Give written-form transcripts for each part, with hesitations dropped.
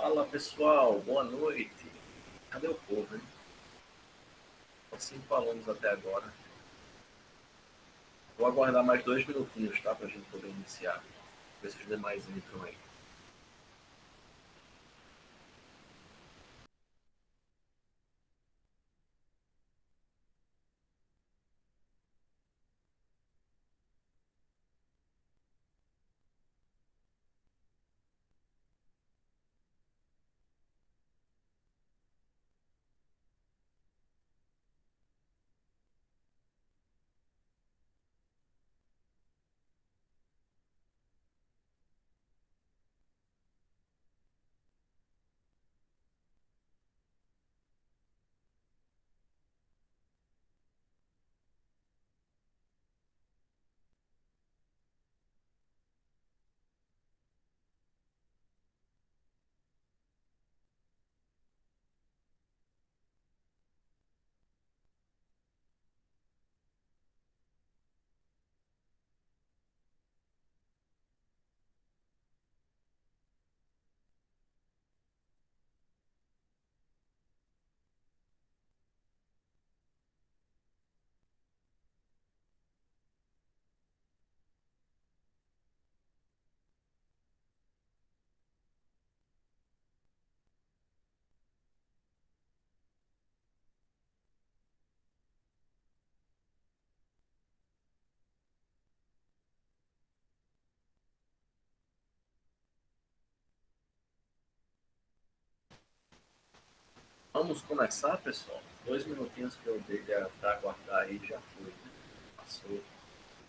Fala pessoal, boa noite. Cadê o povo, hein? Só 5 alunos até agora. Vou aguardar mais 2 minutinhos, tá? Pra gente poder iniciar. Ver se os demais entram aí. Vamos começar, pessoal? 2 minutinhos que eu dei pra aguardar aí já foi, né? Passou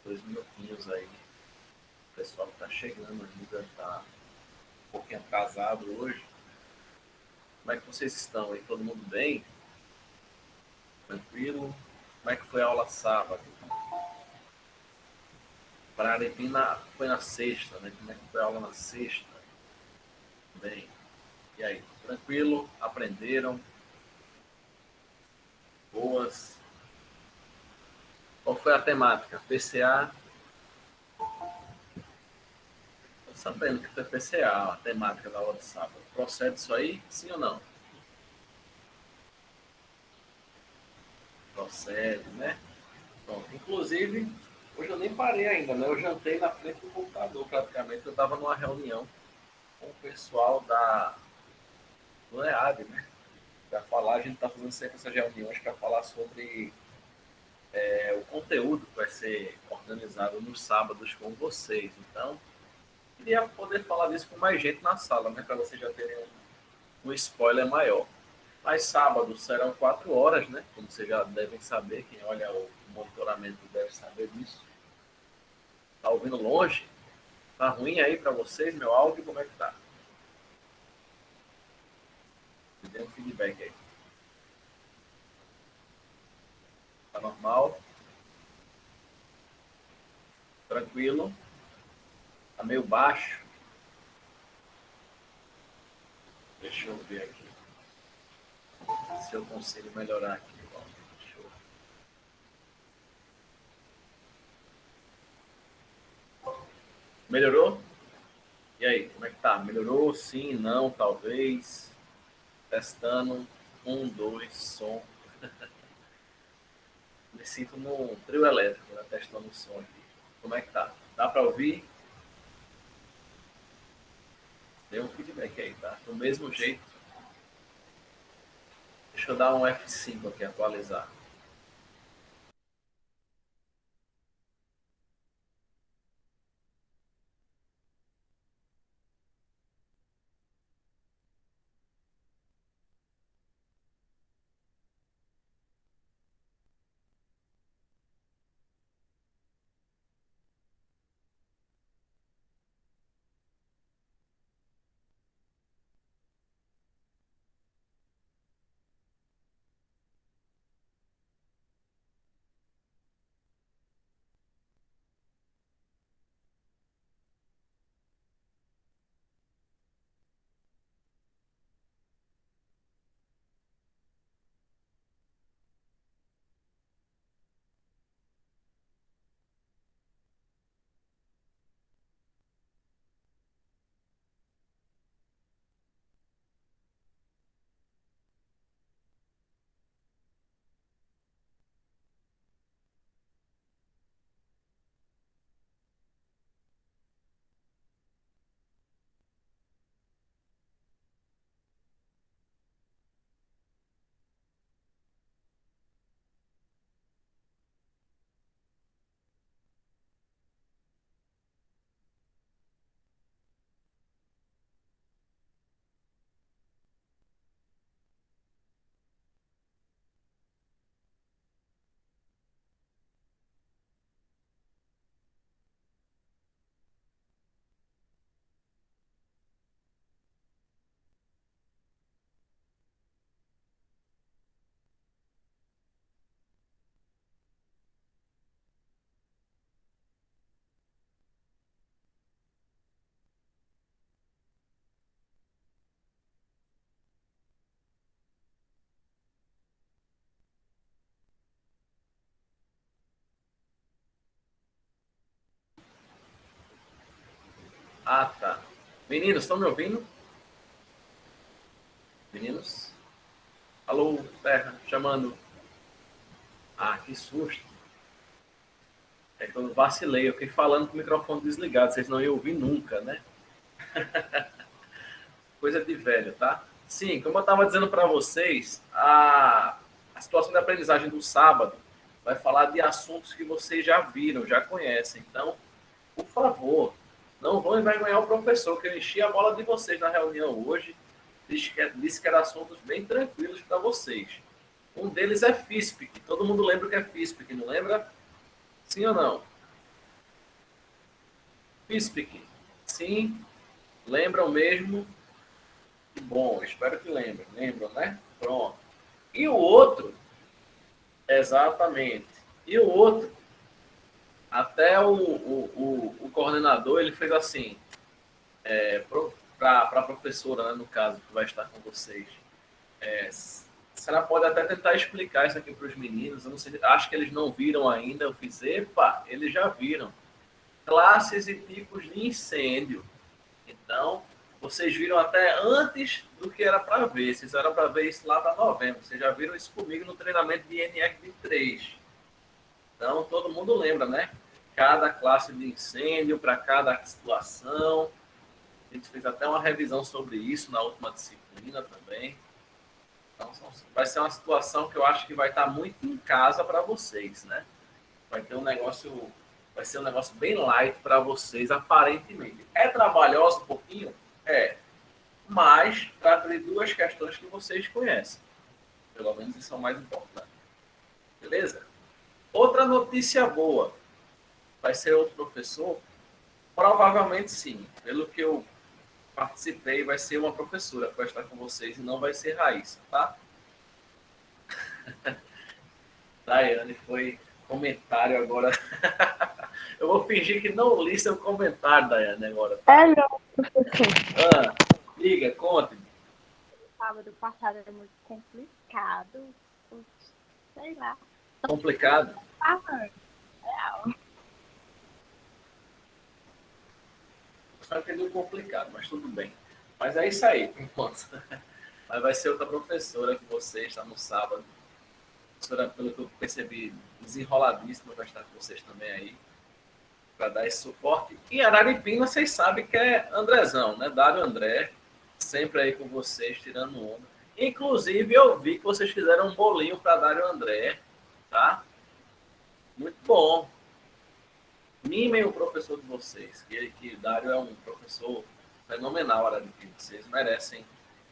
2 minutinhos aí. O pessoal que tá chegando ainda tá um pouquinho atrasado hoje. Como é que vocês estão aí? Todo mundo bem? Tranquilo? Como é que foi a aula sábado? Para Arepina foi na sexta, né? Como é que foi a aula na sexta? Bem, e aí? Tranquilo? Aprenderam? Boas? Qual foi a temática? PCA? Estou sabendo que foi PCA, a temática da aula de sábado. Procede isso aí? Sim ou não? Procede, né? Pronto. Inclusive, hoje eu nem parei ainda, né? Eu jantei na frente do computador praticamente. Eu estava numa reunião com o pessoal do EAD, né? Para falar, a gente está fazendo sempre essas reuniões para falar sobre o conteúdo que vai ser organizado nos sábados com vocês. Então, queria poder falar disso com mais gente na sala, né? Para vocês já terem um spoiler maior. Mas sábado serão 4 horas, né? Como vocês já devem saber, quem olha o monitoramento deve saber disso. Tá ouvindo longe? Tá ruim aí para vocês, meu áudio? Como é que tá? Me dê um feedback aí. Tá normal? Tranquilo? Tá meio baixo? Deixa eu ver aqui. Se eu consigo melhorar aqui. Deixa eu... Melhorou? E aí, como é que tá? Melhorou? Sim, não, talvez. Testando. Um, dois, som. Me sinto no trio elétrico, né? Testando o som aqui. Como é que tá? Dá para ouvir? Dê um feedback aí, tá? Do mesmo jeito. Deixa eu dar um F5 aqui, atualizar. Ah, tá. Meninos, estão me ouvindo? Meninos? Alô, Terra, chamando. Ah, que susto. É que eu vacilei, eu fiquei falando com o microfone desligado, vocês não iam ouvir nunca, né? Coisa de velho, tá? Sim, como eu estava dizendo para vocês, a situação de aprendizagem do sábado vai falar de assuntos que vocês já viram, já conhecem. Então, por favor, não vão envergonhar o professor, que eu enchi a bola de vocês na reunião hoje, disse que eram assuntos bem tranquilos para vocês. Um deles é FISPIC. Todo mundo lembra o que é FISPIC, não lembra? Sim ou não? FISPIC. Sim, lembram mesmo? Que bom, espero que lembrem. Lembram, né? Pronto. E o outro, exatamente. E o outro, até o coordenador, ele fez assim, para a professora, né, no caso, que vai estar com vocês. É, Senhora pode até tentar explicar isso aqui para os meninos. Eu não sei, acho que eles não viram ainda. Eu fiz, epa, eles já viram. Classes e tipos de incêndio. Então, vocês viram até antes do que era para ver. Vocês eram para ver isso lá para novembro. Vocês já viram isso comigo no treinamento de NR23. Então, todo mundo lembra, né? Cada classe de incêndio para cada situação. A gente fez até uma revisão sobre isso na última disciplina também. Então, vai ser uma situação que eu acho que vai estar muito em casa para vocês, né? Vai ter um negócio, vai ser um negócio bem light para vocês, aparentemente. É trabalhoso um pouquinho? É. Mas trata de duas questões que vocês conhecem. Pelo menos isso é o mais importante. Beleza? Outra notícia boa. Vai ser outro professor? Provavelmente sim. Pelo que eu participei, vai ser uma professora que vai estar com vocês e não vai ser Raíssa, tá? Daiane foi comentário agora. Eu vou fingir que não li seu comentário, Daiane, agora. Tá? É, não, professor. Liga, conte-me. Sábado passado era muito complicado. Sei lá. Complicado? Só que é complicado, mas tudo bem. Mas é isso aí, por enquanto. Mas vai ser outra professora que você está no sábado. Professora, pelo que eu percebi, desenroladíssima, vai estar com vocês também aí, para dar esse suporte. E Araripina, vocês sabem que é Andrezão, né? Dário André, sempre aí com vocês, tirando onda. Inclusive, eu vi que vocês fizeram um bolinho para Dário André, tá? Muito bom. Mimem o professor de vocês, que Dário é um professor fenomenal, Araripina. Vocês merecem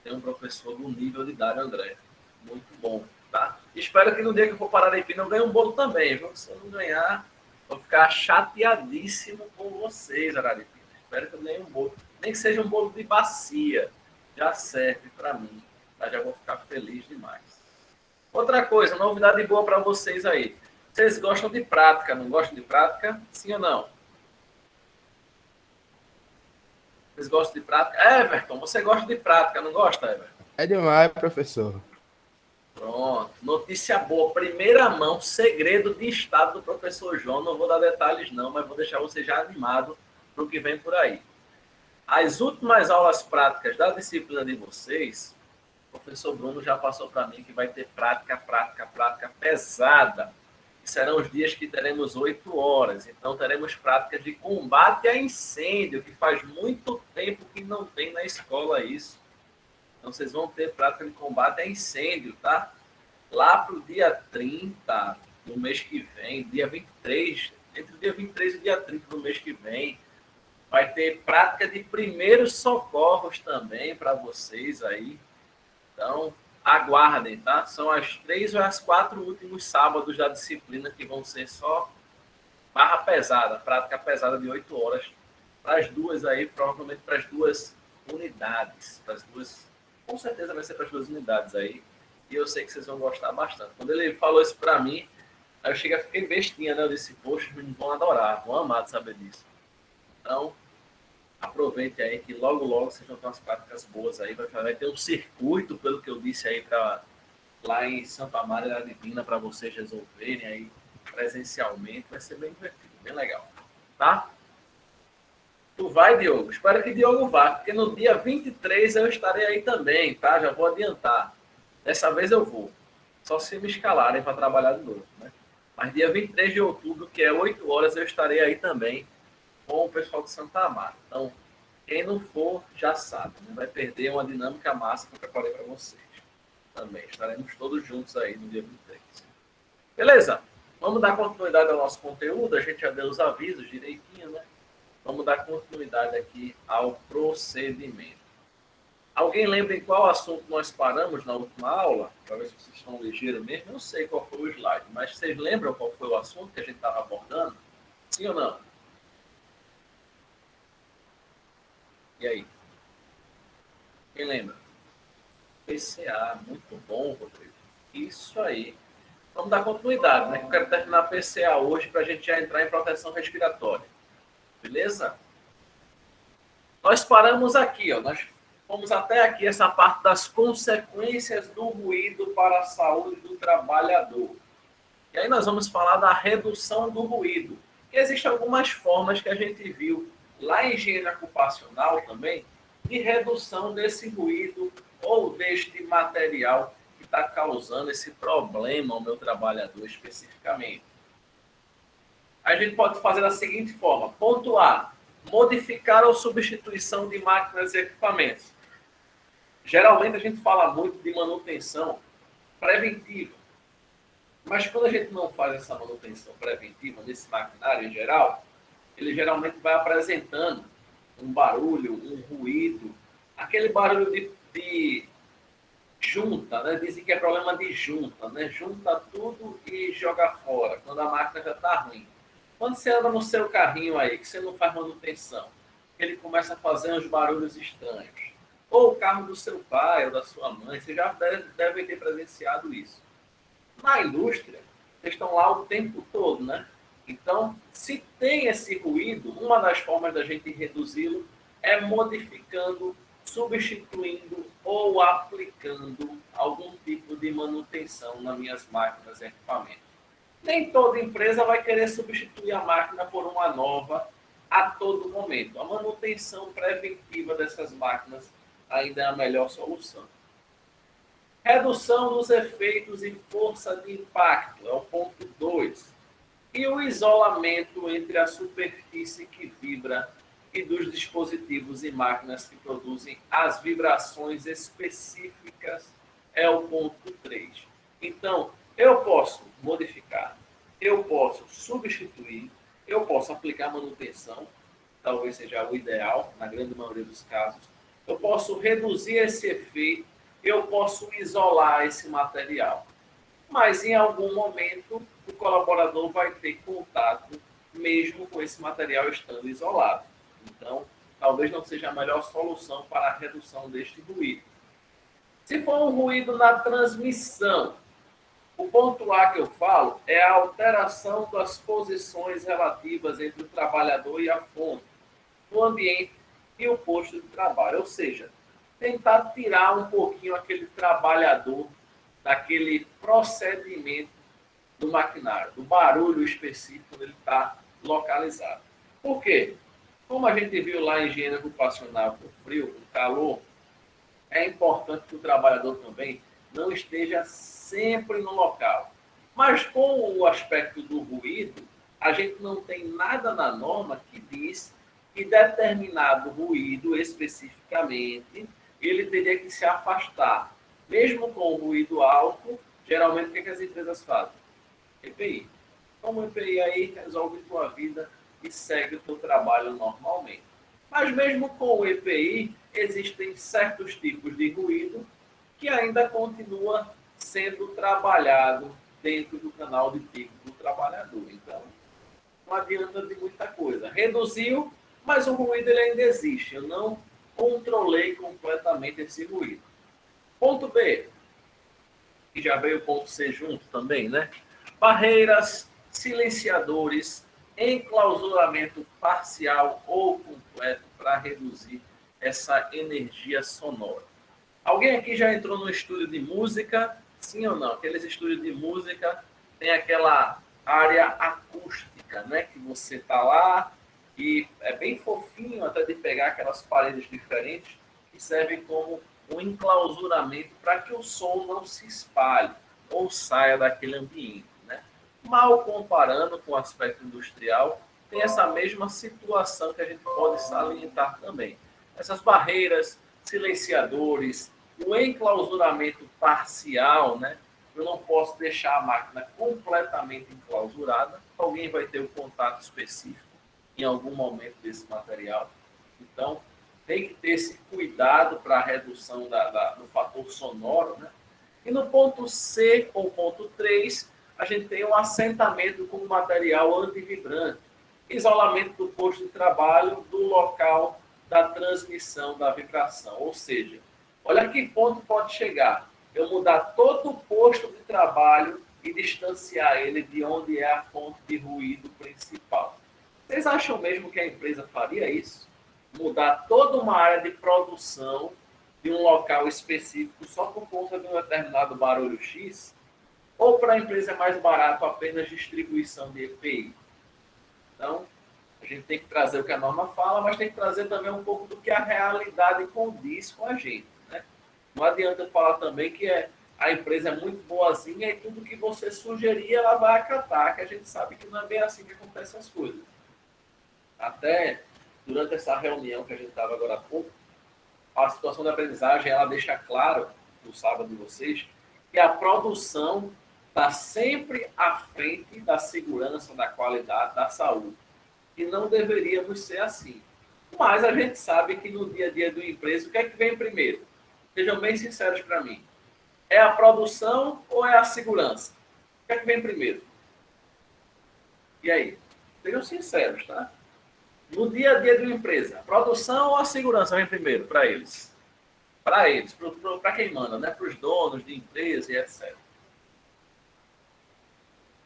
ter um professor do nível de Dário André. Muito bom, tá? Espero que no dia que eu for para Araripina eu ganhe um bolo também, viu? Se eu não ganhar, vou ficar chateadíssimo com vocês, Araripina. Espero que eu ganhe um bolo. Nem que seja um bolo de bacia. Já serve para mim. Tá? Já vou ficar feliz demais. Outra coisa, novidade boa para vocês aí. Vocês gostam de prática, não gostam de prática? Sim ou não? Vocês gostam de prática? Everton, você gosta de prática, não gosta, Everton? É demais, professor. Pronto. Notícia boa. Primeira mão, segredo de estado do professor João. Não vou dar detalhes não, mas vou deixar você já animado para o que vem por aí. As últimas aulas práticas da disciplina de vocês, o professor Bruno já passou para mim que vai ter prática pesada. E serão os dias que teremos 8 horas. Então, teremos práticas de combate a incêndio, que faz muito tempo que não tem na escola isso. Então, vocês vão ter prática de combate a incêndio, tá? Lá para o dia 30 do mês que vem, dia 23, entre o dia 23 e o dia 30 do mês que vem, vai ter prática de primeiros socorros também para vocês aí. Então, aguardem, tá? São as 3 ou as 4 últimos sábados da disciplina que vão ser só barra pesada, prática pesada de 8 horas. Para as duas aí, provavelmente para as duas unidades. Para as duas, com certeza vai ser para as duas unidades aí. E eu sei que vocês vão gostar bastante. Quando ele falou isso para mim, aí eu fiquei bestinha, né? Eu disse, poxa, os meninos vão adorar, vão amar de saber disso. Então, aproveite aí que logo, logo vocês vão ter umas práticas boas aí. Vai ter um circuito, pelo que eu disse aí, lá em Santa Maria da Divina, para vocês resolverem aí presencialmente. Vai ser bem divertido, bem legal. Tá? Tu vai, Diogo? Espero que Diogo vá, porque no dia 23 eu estarei aí também, tá? Já vou adiantar. Dessa vez eu vou. Só se me escalarem para trabalhar de novo, né? Mas dia 23 de outubro, que é 8 horas, eu estarei aí também com o pessoal de Santa Amaro. Então, quem não for, já sabe, né? Vai perder uma dinâmica massa que eu preparei para vocês. Também estaremos todos juntos aí no dia 23. Beleza? Vamos dar continuidade ao nosso conteúdo. A gente já deu os avisos direitinho, né? Vamos dar continuidade aqui ao procedimento. Alguém lembra em qual assunto nós paramos na última aula? Para ver se vocês estão ligeiros mesmo. Eu não sei qual foi o slide, mas vocês lembram qual foi o assunto que a gente estava abordando? Sim ou não? E aí? Quem lembra? PCA, muito bom, Rodrigo. Isso aí. Vamos dar continuidade, né? Eu quero terminar a PCA hoje para a gente já entrar em proteção respiratória. Beleza? Nós paramos aqui, ó. Nós fomos até aqui essa parte das consequências do ruído para a saúde do trabalhador. E aí nós vamos falar da redução do ruído. E existem algumas formas que a gente viu lá em higiene ocupacional também, de redução desse ruído ou deste material que está causando esse problema ao meu trabalhador especificamente. A gente pode fazer da seguinte forma. Ponto A, modificar ou substituição de máquinas e equipamentos. Geralmente a gente fala muito de manutenção preventiva. Mas quando a gente não faz essa manutenção preventiva nesse maquinário em geral, ele geralmente vai apresentando um barulho, um ruído, aquele barulho de junta, né? Dizem que é problema de junta, né? Junta tudo e joga fora, quando a máquina já está ruim. Quando você anda no seu carrinho aí, que você não faz manutenção, ele começa a fazer uns barulhos estranhos. Ou o carro do seu pai ou da sua mãe, você já deve ter presenciado isso. Na indústria, eles estão lá o tempo todo, né? Então, se tem esse ruído, uma das formas da gente reduzi-lo é modificando, substituindo ou aplicando algum tipo de manutenção nas minhas máquinas e equipamentos. Nem toda empresa vai querer substituir a máquina por uma nova a todo momento. A manutenção preventiva dessas máquinas ainda é a melhor solução. Redução dos efeitos e força de impacto é o ponto 2. E o isolamento entre a superfície que vibra e dos dispositivos e máquinas que produzem as vibrações específicas é o ponto 3. Então, eu posso modificar, eu posso substituir, eu posso aplicar manutenção, talvez seja o ideal, na grande maioria dos casos. Eu posso reduzir esse efeito, eu posso isolar esse material. Mas em algum momento o colaborador vai ter contato mesmo com esse material estando isolado. Então, talvez não seja a melhor solução para a redução deste ruído. Se for um ruído na transmissão, o ponto A que eu falo é a alteração das posições relativas entre o trabalhador e a fonte, o ambiente e o posto de trabalho. Ou seja, tentar tirar um pouquinho aquele trabalhador daquele procedimento do maquinário, do barulho específico onde ele está localizado. Por quê? Como a gente viu lá em higiene ocupacional, com frio, com calor, é importante que o trabalhador também não esteja sempre no local. Mas com o aspecto do ruído, a gente não tem nada na norma que diz que determinado ruído especificamente, ele teria que se afastar. Mesmo com ruído alto, geralmente o que as empresas fazem? EPI. Como EPI aí resolve a tua vida e segue o teu trabalho normalmente. Mas mesmo com o EPI, existem certos tipos de ruído que ainda continua sendo trabalhado dentro do canal de pico do trabalhador. Então, não adianta de muita coisa. Reduziu, mas o ruído ele ainda existe. Eu não controlei completamente esse ruído. Ponto B, que já veio o ponto C junto também, né? Barreiras, silenciadores, enclausuramento parcial ou completo para reduzir essa energia sonora. Alguém aqui já entrou no estúdio de música? Sim ou não? Aqueles estúdios de música tem aquela área acústica, né? Que você está lá, e é bem fofinho até de pegar aquelas paredes diferentes que servem como um enclausuramento para que o som não se espalhe ou saia daquele ambiente, né? Mal comparando com o aspecto industrial, tem essa mesma situação que a gente pode salientar também. Essas barreiras, silenciadores, o enclausuramento parcial, né? Eu não posso deixar a máquina completamente enclausurada, alguém vai ter o contato específico em algum momento desse material. Então, tem que ter esse cuidado para a redução do fator sonoro, né? E no ponto C, ou ponto 3, a gente tem o assentamento com material antivibrante, isolamento do posto de trabalho do local da transmissão da vibração. Ou seja, olha que ponto pode chegar. Eu mudar todo o posto de trabalho e distanciar ele de onde é a fonte de ruído principal. Vocês acham mesmo que a empresa faria isso? Mudar toda uma área de produção de um local específico só por conta de um determinado barulho X? Ou para a empresa é mais barato apenas distribuição de EPI? Então, a gente tem que trazer o que a norma fala, mas tem que trazer também um pouco do que a realidade condiz com a gente, né? Não adianta falar também que a empresa é muito boazinha e tudo que você sugerir ela vai acatar, que a gente sabe que não é bem assim que acontecem as coisas. Até durante essa reunião que a gente estava agora há pouco, a situação da aprendizagem, ela deixa claro, no sábado de vocês, que a produção está sempre à frente da segurança, da qualidade, da saúde. E não deveríamos ser assim. Mas a gente sabe que no dia a dia do empresa, o que é que vem primeiro? Sejam bem sinceros para mim. É a produção ou é a segurança? O que é que vem primeiro? E aí? Sejam sinceros, tá? No dia a dia de uma empresa, a produção ou a segurança vem primeiro para eles? Para eles, para quem manda, né? Para os donos de empresa e etc.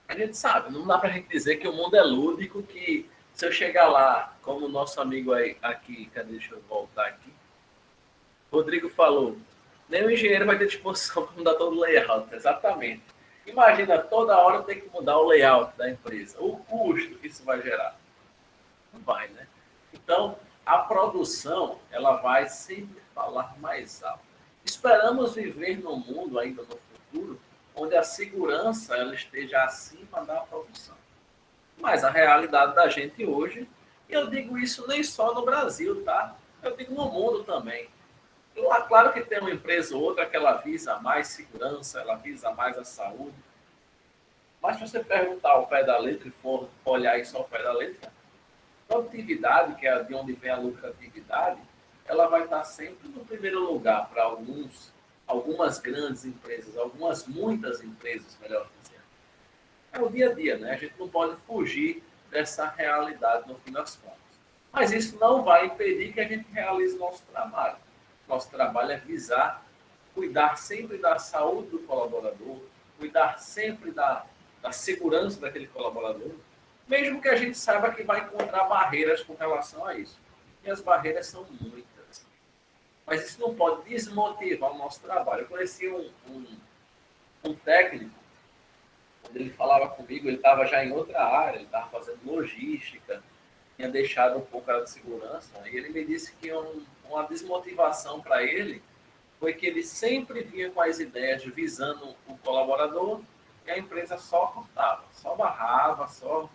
A gente sabe, não dá para a gente dizer que o mundo é lúdico, que se eu chegar lá, como o nosso amigo aí, aqui, cadê, deixa eu voltar aqui, Rodrigo falou, nem o engenheiro vai ter disposição para mudar todo o layout, exatamente. Imagina toda hora ter que mudar o layout da empresa, o custo que isso vai gerar. Não vai, né? Então, a produção, ela vai sempre falar mais alto. Esperamos viver num mundo ainda no futuro onde a segurança ela esteja acima da produção. Mas a realidade da gente hoje, e eu digo isso nem só no Brasil, tá? Eu digo no mundo também. E lá, claro que tem uma empresa ou outra que ela visa mais segurança, ela visa mais a saúde. Mas se você perguntar ao pé da letra e for olhar isso ao pé da letra, produtividade, que é de onde vem a lucratividade, ela vai estar sempre no primeiro lugar para algumas grandes empresas, muitas empresas, melhor dizendo. É o dia a dia, né? A gente não pode fugir dessa realidade no fim das contas. Mas isso não vai impedir que a gente realize nosso trabalho. Nosso trabalho é visar cuidar sempre da saúde do colaborador, cuidar sempre da segurança daquele colaborador, mesmo que a gente saiba que vai encontrar barreiras com relação a isso. E as barreiras são muitas. Mas isso não pode desmotivar o nosso trabalho. Eu conheci um técnico, quando ele falava comigo, ele estava já em outra área, ele estava fazendo logística, tinha deixado um pouco a área de segurança, e ele me disse que uma desmotivação para ele foi que ele sempre vinha com as ideias visando o colaborador e a empresa só cortava, só barrava, só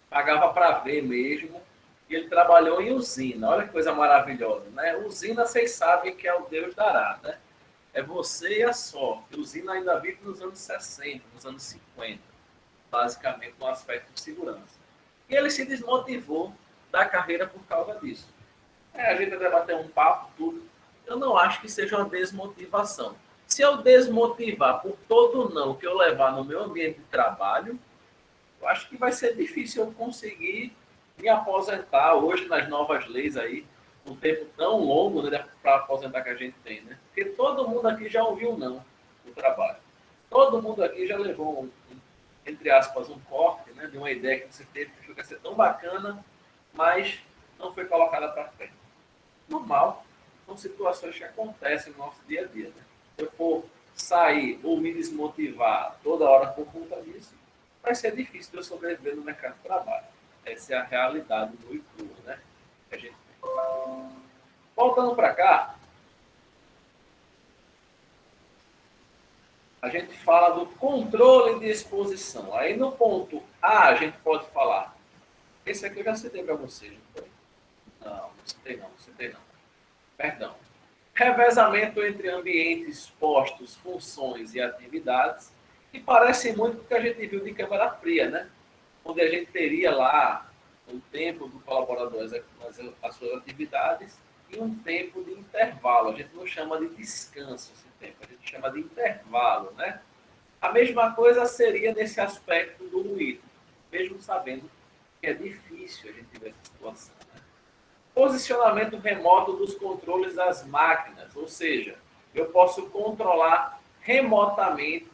pagava para ver mesmo. E ele trabalhou em usina. Olha que coisa maravilhosa, né? Usina, vocês sabem que é o Deus dará, né? É você e a sorte. Usina ainda vive nos anos 60, nos anos 50, basicamente no aspecto de segurança. E ele se desmotivou da carreira por causa disso. A gente vai bater um papo, tudo. Eu não acho que seja uma desmotivação. Se eu desmotivar por todo não que eu levar no meu ambiente de trabalho, eu acho que vai ser difícil eu conseguir me aposentar hoje nas novas leis aí, um tempo tão longo, né, para aposentar que a gente tem, né? Porque todo mundo aqui já ouviu não no trabalho. Todo mundo aqui já levou, entre aspas, um corte, né, de uma ideia que você teve que ia ser tão bacana, mas não foi colocada para frente. Normal, são situações que acontecem no nosso dia a dia, né? Se eu for sair ou me desmotivar toda hora por conta disso, vai ser difícil de eu sobreviver no mercado de trabalho. Essa é a realidade do ICRU, né? Que a gente tem. Voltando para cá, a gente fala do controle de exposição. Aí no ponto A, a gente pode falar. Esse aqui eu já citei para vocês, não foi? Não citei não, citei não. Perdão. Revezamento entre ambientes, postos, funções e atividades, que parecem muito com o que a gente viu de câmara fria, né? Onde a gente teria lá um tempo do colaborador executando as suas atividades e um tempo de intervalo. A gente não chama de descanso esse tempo, a gente chama de intervalo, né? A mesma coisa seria nesse aspecto do ruído, mesmo sabendo que é difícil a gente ver essa situação. Posicionamento remoto dos controles das máquinas, ou seja, eu posso controlar remotamente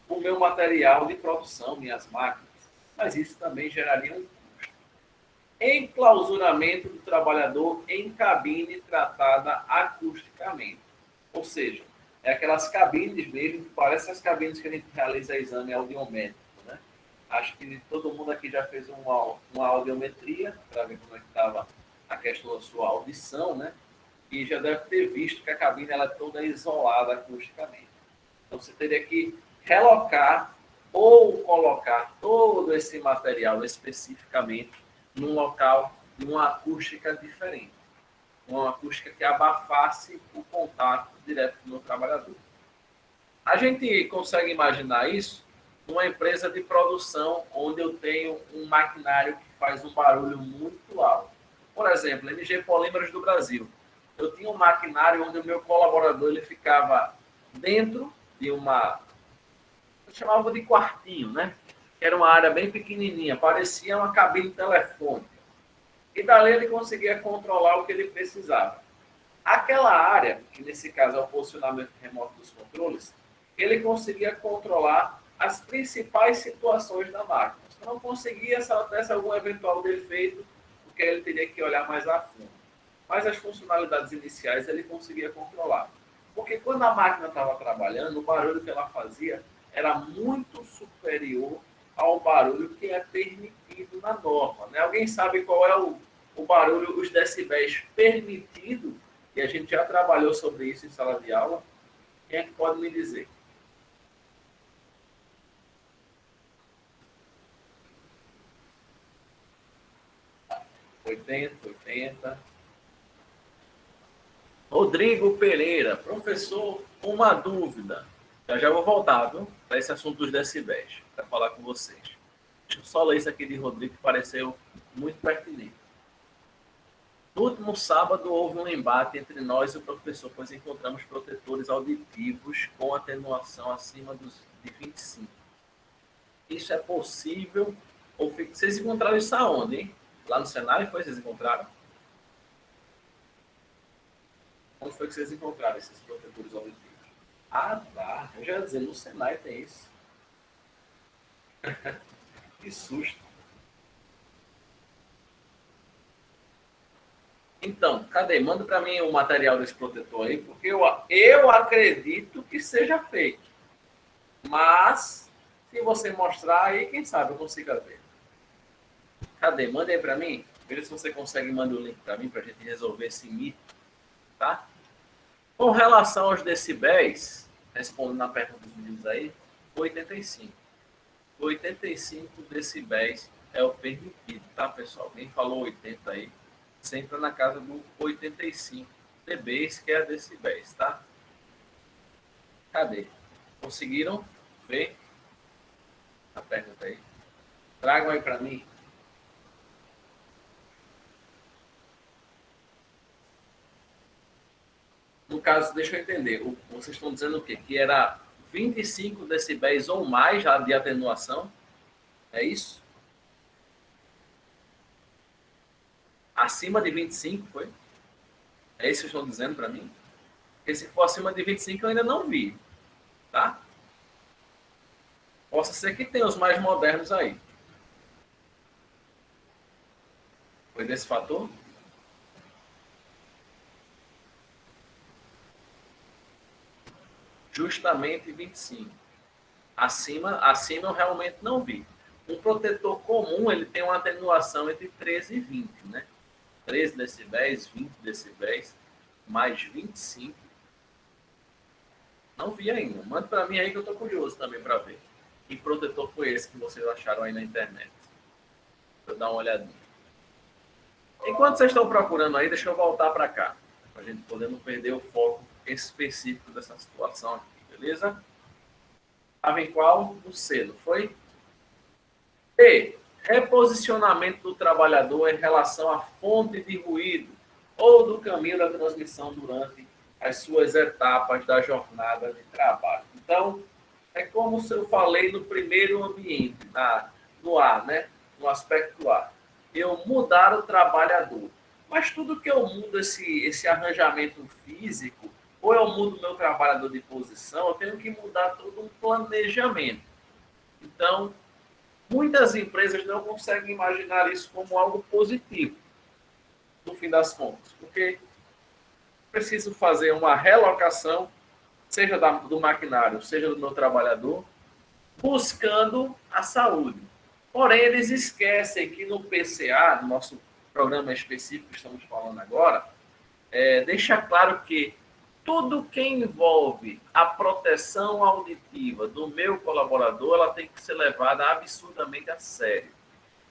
o meu material de produção, minhas máquinas, mas isso também geraria um custo. Enclausuramento do trabalhador em cabine tratada acusticamente, ou seja, é aquelas cabines mesmo, que parecem as cabines que a gente realiza exame audiométrico, né? Acho que todo mundo aqui já fez uma audiometria para ver como é que estava a questão da sua audição, né? E já deve ter visto que a cabine ela é toda isolada acusticamente. Então você teria que relocar ou colocar todo esse material especificamente num local de uma acústica diferente. Uma acústica que abafasse o contato direto com o meu trabalhador. A gente consegue imaginar isso numa empresa de produção onde eu tenho um maquinário que faz um barulho muito alto. Por exemplo, MG Polímeros do Brasil. Eu tinha um maquinário onde o meu colaborador ele ficava dentro de uma... Eu chamava de quartinho, né? Que era uma área bem pequenininha, parecia uma cabine telefônica. E dali ele conseguia controlar o que ele precisava. Aquela área, que nesse caso é o posicionamento remoto dos controles, ele conseguia controlar as principais situações da máquina. Se não conseguia, se ela tivesse algum eventual defeito, porque ele teria que olhar mais a fundo. Mas as funcionalidades iniciais ele conseguia controlar. Porque quando a máquina estava trabalhando, o barulho que ela fazia era muito superior ao barulho que é permitido na norma. Né? Alguém sabe qual é o barulho, os decibéis permitido? E a gente já trabalhou sobre isso em sala de aula. Quem é que pode me dizer? Oitenta. Rodrigo Pereira, professor, uma dúvida. Já vou voltar, viu? Para esse assunto dos decibéis, para falar com vocês. Deixa eu só ler isso aqui de Rodrigo, que pareceu muito pertinente. No último sábado, houve um embate entre nós e o professor, pois encontramos protetores auditivos com atenuação acima de 25. Isso é possível? Vocês encontraram isso aonde, hein? Lá no cenário, foi? Vocês encontraram? Onde foi que vocês encontraram esses protetores auditivos? Ah, tá. Eu já ia dizer, no Senai tem isso. Que susto. Então, cadê? Manda para mim o material desse protetor aí, porque eu acredito que seja feito. Mas, se você mostrar aí, quem sabe eu consiga ver. Cadê? Manda aí para mim. Veja se você consegue mandar o link para mim, para a gente resolver esse mito. Tá? Com relação aos decibéis, respondendo na pergunta dos meninos aí, 85. 85 decibéis é o permitido, tá, pessoal? Quem falou 80 aí, sempre na casa do 85 dBs, que é decibéis, tá? Cadê? Conseguiram ver a pergunta aí? Tragam aí para mim. No caso, deixa eu entender, vocês estão dizendo o quê? Que era 25 decibéis ou mais já de atenuação? É isso? Acima de 25, foi? É isso que estão dizendo para mim? Porque se for acima de 25, eu ainda não vi. Tá? Possa ser que tenha os mais modernos aí. Foi desse fator? Justamente 25. Acima eu realmente não vi. Um protetor comum ele tem uma atenuação entre 13 e 20, né? 13 decibéis, 20 decibéis, mais 25. Não vi ainda. Manda para mim aí que eu estou curioso também para ver. Que protetor foi esse que vocês acharam aí na internet? Vou dar uma olhadinha. Enquanto vocês estão procurando aí, deixa eu voltar para cá. Para a gente poder não perder o foco específico dessa situação aqui, beleza? Estava em qual? No C, não foi? B. Reposicionamento do trabalhador em relação à fonte de ruído ou do caminho da transmissão durante as suas etapas da jornada de trabalho. Então, é como se eu falei no primeiro ambiente, no A, né? No aspecto A. Eu mudar o trabalhador. Mas tudo que eu mudo esse arranjamento físico, ou eu mudo meu trabalhador de posição, eu tenho que mudar todo um planejamento. Então, muitas empresas não conseguem imaginar isso como algo positivo, no fim das contas, porque preciso fazer uma relocação, seja do maquinário, seja do meu trabalhador, buscando a saúde. Porém, eles esquecem que no PCA, no nosso programa específico que estamos falando agora, deixa claro que tudo que envolve a proteção auditiva do meu colaborador, ela tem que ser levada absurdamente a sério.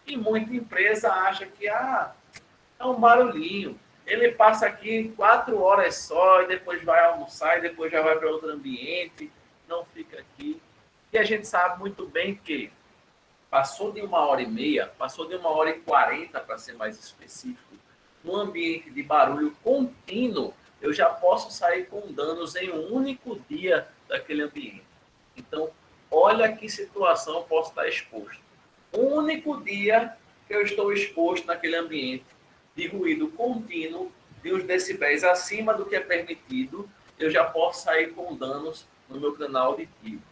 E muita empresa acha que é um barulhinho. Ele passa aqui 4 horas só, e depois vai almoçar, e depois já vai para outro ambiente, não fica aqui. E a gente sabe muito bem que passou de 1h30, passou de 1h40, para ser mais específico, no ambiente de barulho contínuo, eu já posso sair com danos em um único dia daquele ambiente. Então, olha que situação eu posso estar exposto. Um único dia que eu estou exposto naquele ambiente de ruído contínuo, de uns decibéis acima do que é permitido, eu já posso sair com danos no meu canal auditivo.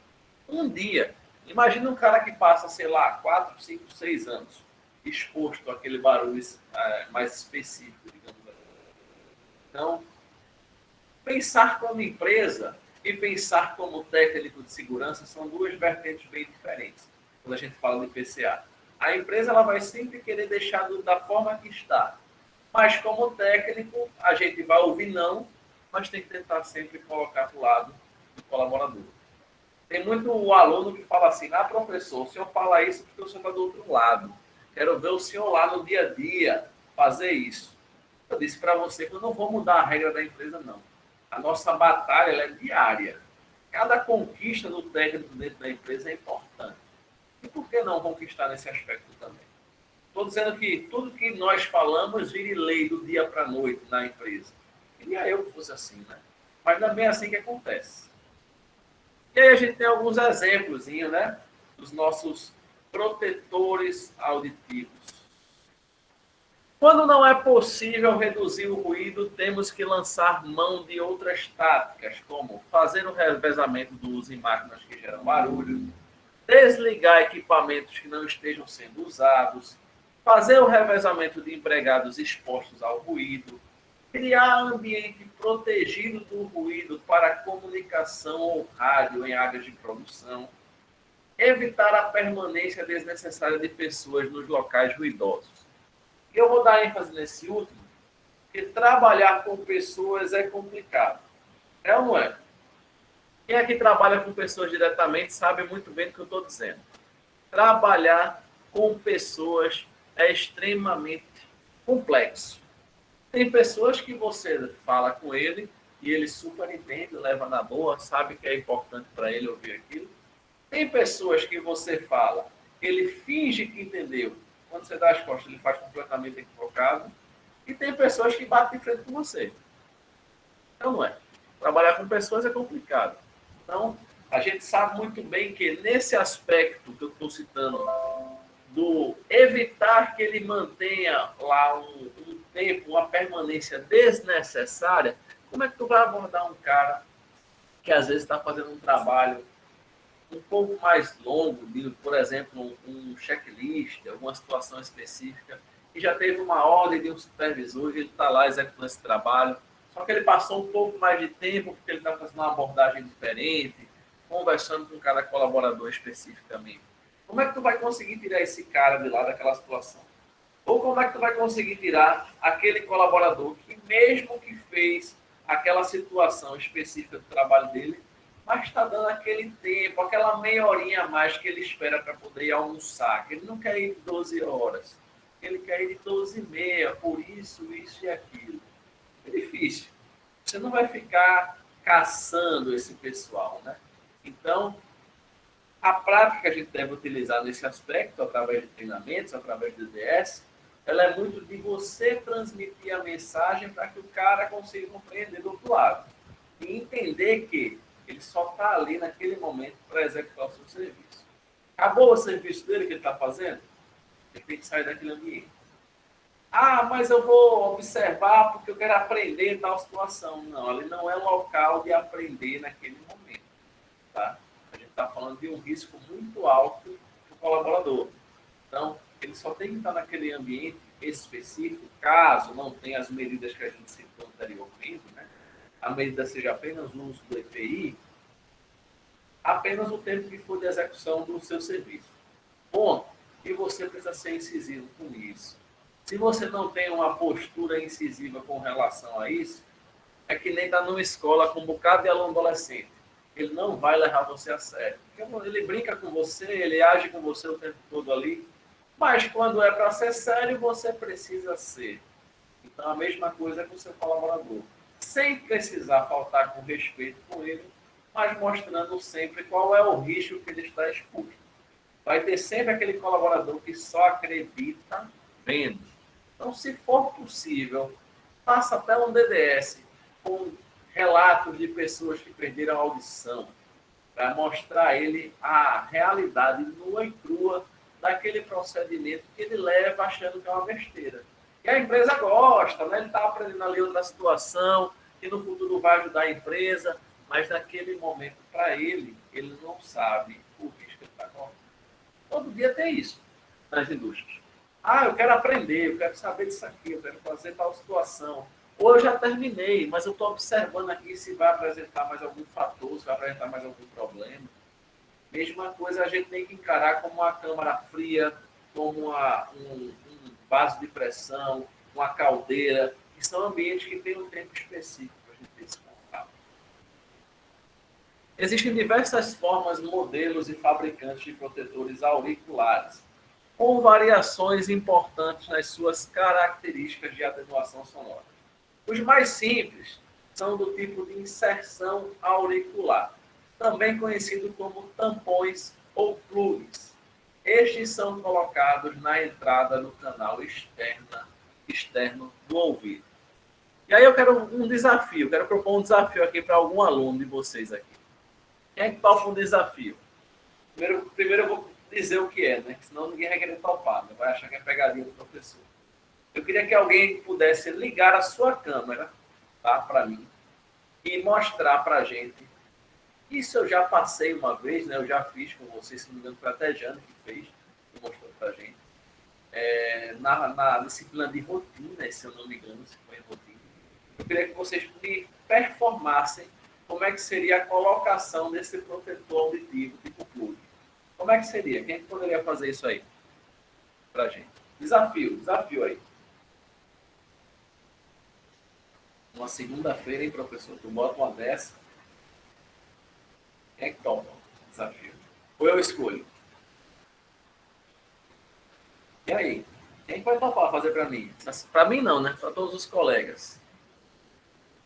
Um dia, imagina um cara que passa, sei lá, 4, 5, 6 anos exposto àquele barulho mais específico, digamos assim. Então, pensar como empresa e pensar como técnico de segurança são duas vertentes bem diferentes quando a gente fala de PCA. A empresa ela vai sempre querer deixar da forma que está. Mas como técnico, a gente vai ouvir não, mas tem que tentar sempre colocar para o lado do colaborador. Tem muito o aluno que fala assim, professor, o senhor fala isso porque o senhor está do outro lado. Quero ver o senhor lá no dia a dia fazer isso. Eu disse para você que eu não vou mudar a regra da empresa, não. A nossa batalha ela é diária. Cada conquista do técnico dentro da empresa é importante. E por que não conquistar nesse aspecto também? Estou dizendo que tudo que nós falamos vire lei do dia para a noite na empresa. Queria eu que fosse assim, né? Mas não é bem assim que acontece. E aí a gente tem alguns exemplos, né? Dos nossos protetores auditivos. Quando não é possível reduzir o ruído, temos que lançar mão de outras táticas, como fazer o revezamento do uso em máquinas que geram barulho, desligar equipamentos que não estejam sendo usados, fazer o revezamento de empregados expostos ao ruído, criar ambiente protegido do ruído para comunicação ou rádio em áreas de produção, evitar a permanência desnecessária de pessoas nos locais ruidosos. E eu vou dar ênfase nesse último, porque trabalhar com pessoas é complicado. É ou não é? Quem aqui trabalha com pessoas diretamente sabe muito bem do que eu estou dizendo. Trabalhar com pessoas é extremamente complexo. Tem pessoas que você fala com ele e ele super entende, leva na boa, sabe que é importante para ele ouvir aquilo. Tem pessoas que você fala, ele finge que entendeu. Quando você dá as costas, ele faz completamente equivocado. E tem pessoas que batem de frente com você. Então, não é. Trabalhar com pessoas é complicado. Então, a gente sabe muito bem que nesse aspecto que eu estou citando, do evitar que ele mantenha lá um tempo, uma permanência desnecessária, como é que tu vai abordar um cara que às vezes está fazendo um trabalho um pouco mais longo, de, por exemplo, um checklist, alguma situação específica, e já teve uma ordem de um supervisor e ele está lá executando esse trabalho, só que ele passou um pouco mais de tempo porque ele está fazendo uma abordagem diferente, conversando com cada colaborador especificamente. Como é que tu vai conseguir tirar esse cara de lá daquela situação? Ou como é que tu vai conseguir tirar aquele colaborador que, mesmo que fez aquela situação específica do trabalho dele, mas está dando aquele tempo, aquela meia horinha a mais que ele espera para poder ir almoçar, que ele não quer ir de 12 horas, ele quer ir de 12 e meia, por isso, isso e aquilo. É difícil. Você não vai ficar caçando esse pessoal, né? Então, a prática que a gente deve utilizar nesse aspecto, através de treinamentos, através do DDS, ela é muito de você transmitir a mensagem para que o cara consiga compreender do outro lado. E entender que ele só está ali naquele momento para executar o seu serviço. Acabou o serviço dele que ele está fazendo? Ele tem que sair daquele ambiente. Ah, mas eu vou observar porque eu quero aprender em tal situação. Não, ali não é um local de aprender naquele momento. Tá? A gente está falando de um risco muito alto para o colaborador. Então, ele só tem que estar naquele ambiente específico, caso não tenha as medidas que a gente citou anteriormente, né? A medida seja apenas o uso do EPI, apenas o tempo que for de execução do seu serviço. Ponto. E você precisa ser incisivo com isso. Se você não tem uma postura incisiva com relação a isso, é que nem estar numa escola com um bocado de aluno adolescente. Ele não vai levar você a sério. Ele brinca com você, ele age com você o tempo todo ali, mas quando é para ser sério, você precisa ser. Então, a mesma coisa com o seu colaborador. Sem precisar faltar com respeito com ele, mas mostrando sempre qual é o risco que ele está exposto. Vai ter sempre aquele colaborador que só acredita vendo. Então, se for possível, faça até um DDS com relatos de pessoas que perderam a audição, para mostrar a ele a realidade nua e crua daquele procedimento que ele leva achando que é uma besteira. E a empresa gosta, né? Ele está aprendendo ali outra situação, que no futuro vai ajudar a empresa, mas naquele momento, para ele, ele não sabe o risco que ele está correndo. Todo dia tem isso nas indústrias. Ah, eu quero aprender, eu quero saber disso aqui, eu quero fazer tal situação. Ou eu já terminei, mas eu estou observando aqui se vai apresentar mais algum fator, se vai apresentar mais algum problema. Mesma coisa a gente tem que encarar como uma câmara fria, como um vaso de pressão, uma caldeira, que são ambientes que têm um tempo específico para a gente ter esse contato. Existem diversas formas, modelos e fabricantes de protetores auriculares, com variações importantes nas suas características de atenuação sonora. Os mais simples são do tipo de inserção auricular, também conhecido como tampões ou plugs. Estes são colocados na entrada do canal externo do ouvido. E aí eu quero um desafio, quero propor um desafio aqui para algum aluno de vocês aqui. Quem é que topa um desafio? Primeiro eu vou dizer o que é, né? Senão ninguém vai querer topar, né? Vai achar que é pegadinha do professor. Eu queria que alguém pudesse ligar a sua câmera, tá, para mim, e mostrar para a gente. Isso eu já passei uma vez, né? Eu já fiz com vocês, se não me engano, foi até Jane que fez, que mostrou para a gente. Na disciplina de rotina, se eu não me engano, se foi em rotina. Eu queria que vocês me performassem como é que seria a colocação desse protetor auditivo tipo plug. Como é que seria? Quem é que poderia fazer isso aí pra gente? Desafio aí. Uma segunda-feira, hein, professor? Tu bota uma dessa. Quem é que topa? Desafio. Ou eu escolho? E aí? Quem vai topar fazer pra mim? Pra mim não, né? Pra todos os colegas.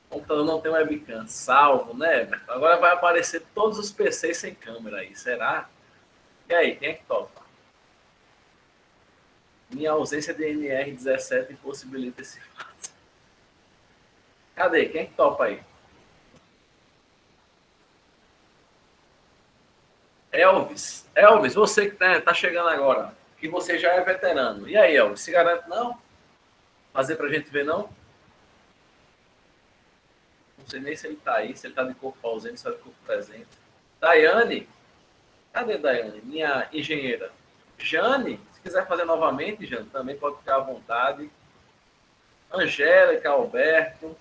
O computador não tem webcam. Salvo, né? Agora vai aparecer todos os PCs sem câmera aí. Será? E aí? Quem é que topa? Minha ausência de NR17 impossibilita esse fato. Cadê? Quem é que topa aí? Elvis, você que tá chegando agora, que você já é veterano. E aí, Elvis, se garante não? Fazer pra gente ver não? Não sei nem se ele tá aí, se ele tá de corpo ausente, se tá de corpo presente. Daiane? Cadê Daiane? Minha engenheira. Jane, se quiser fazer novamente, Jane, também pode ficar à vontade. Angélica, Alberto.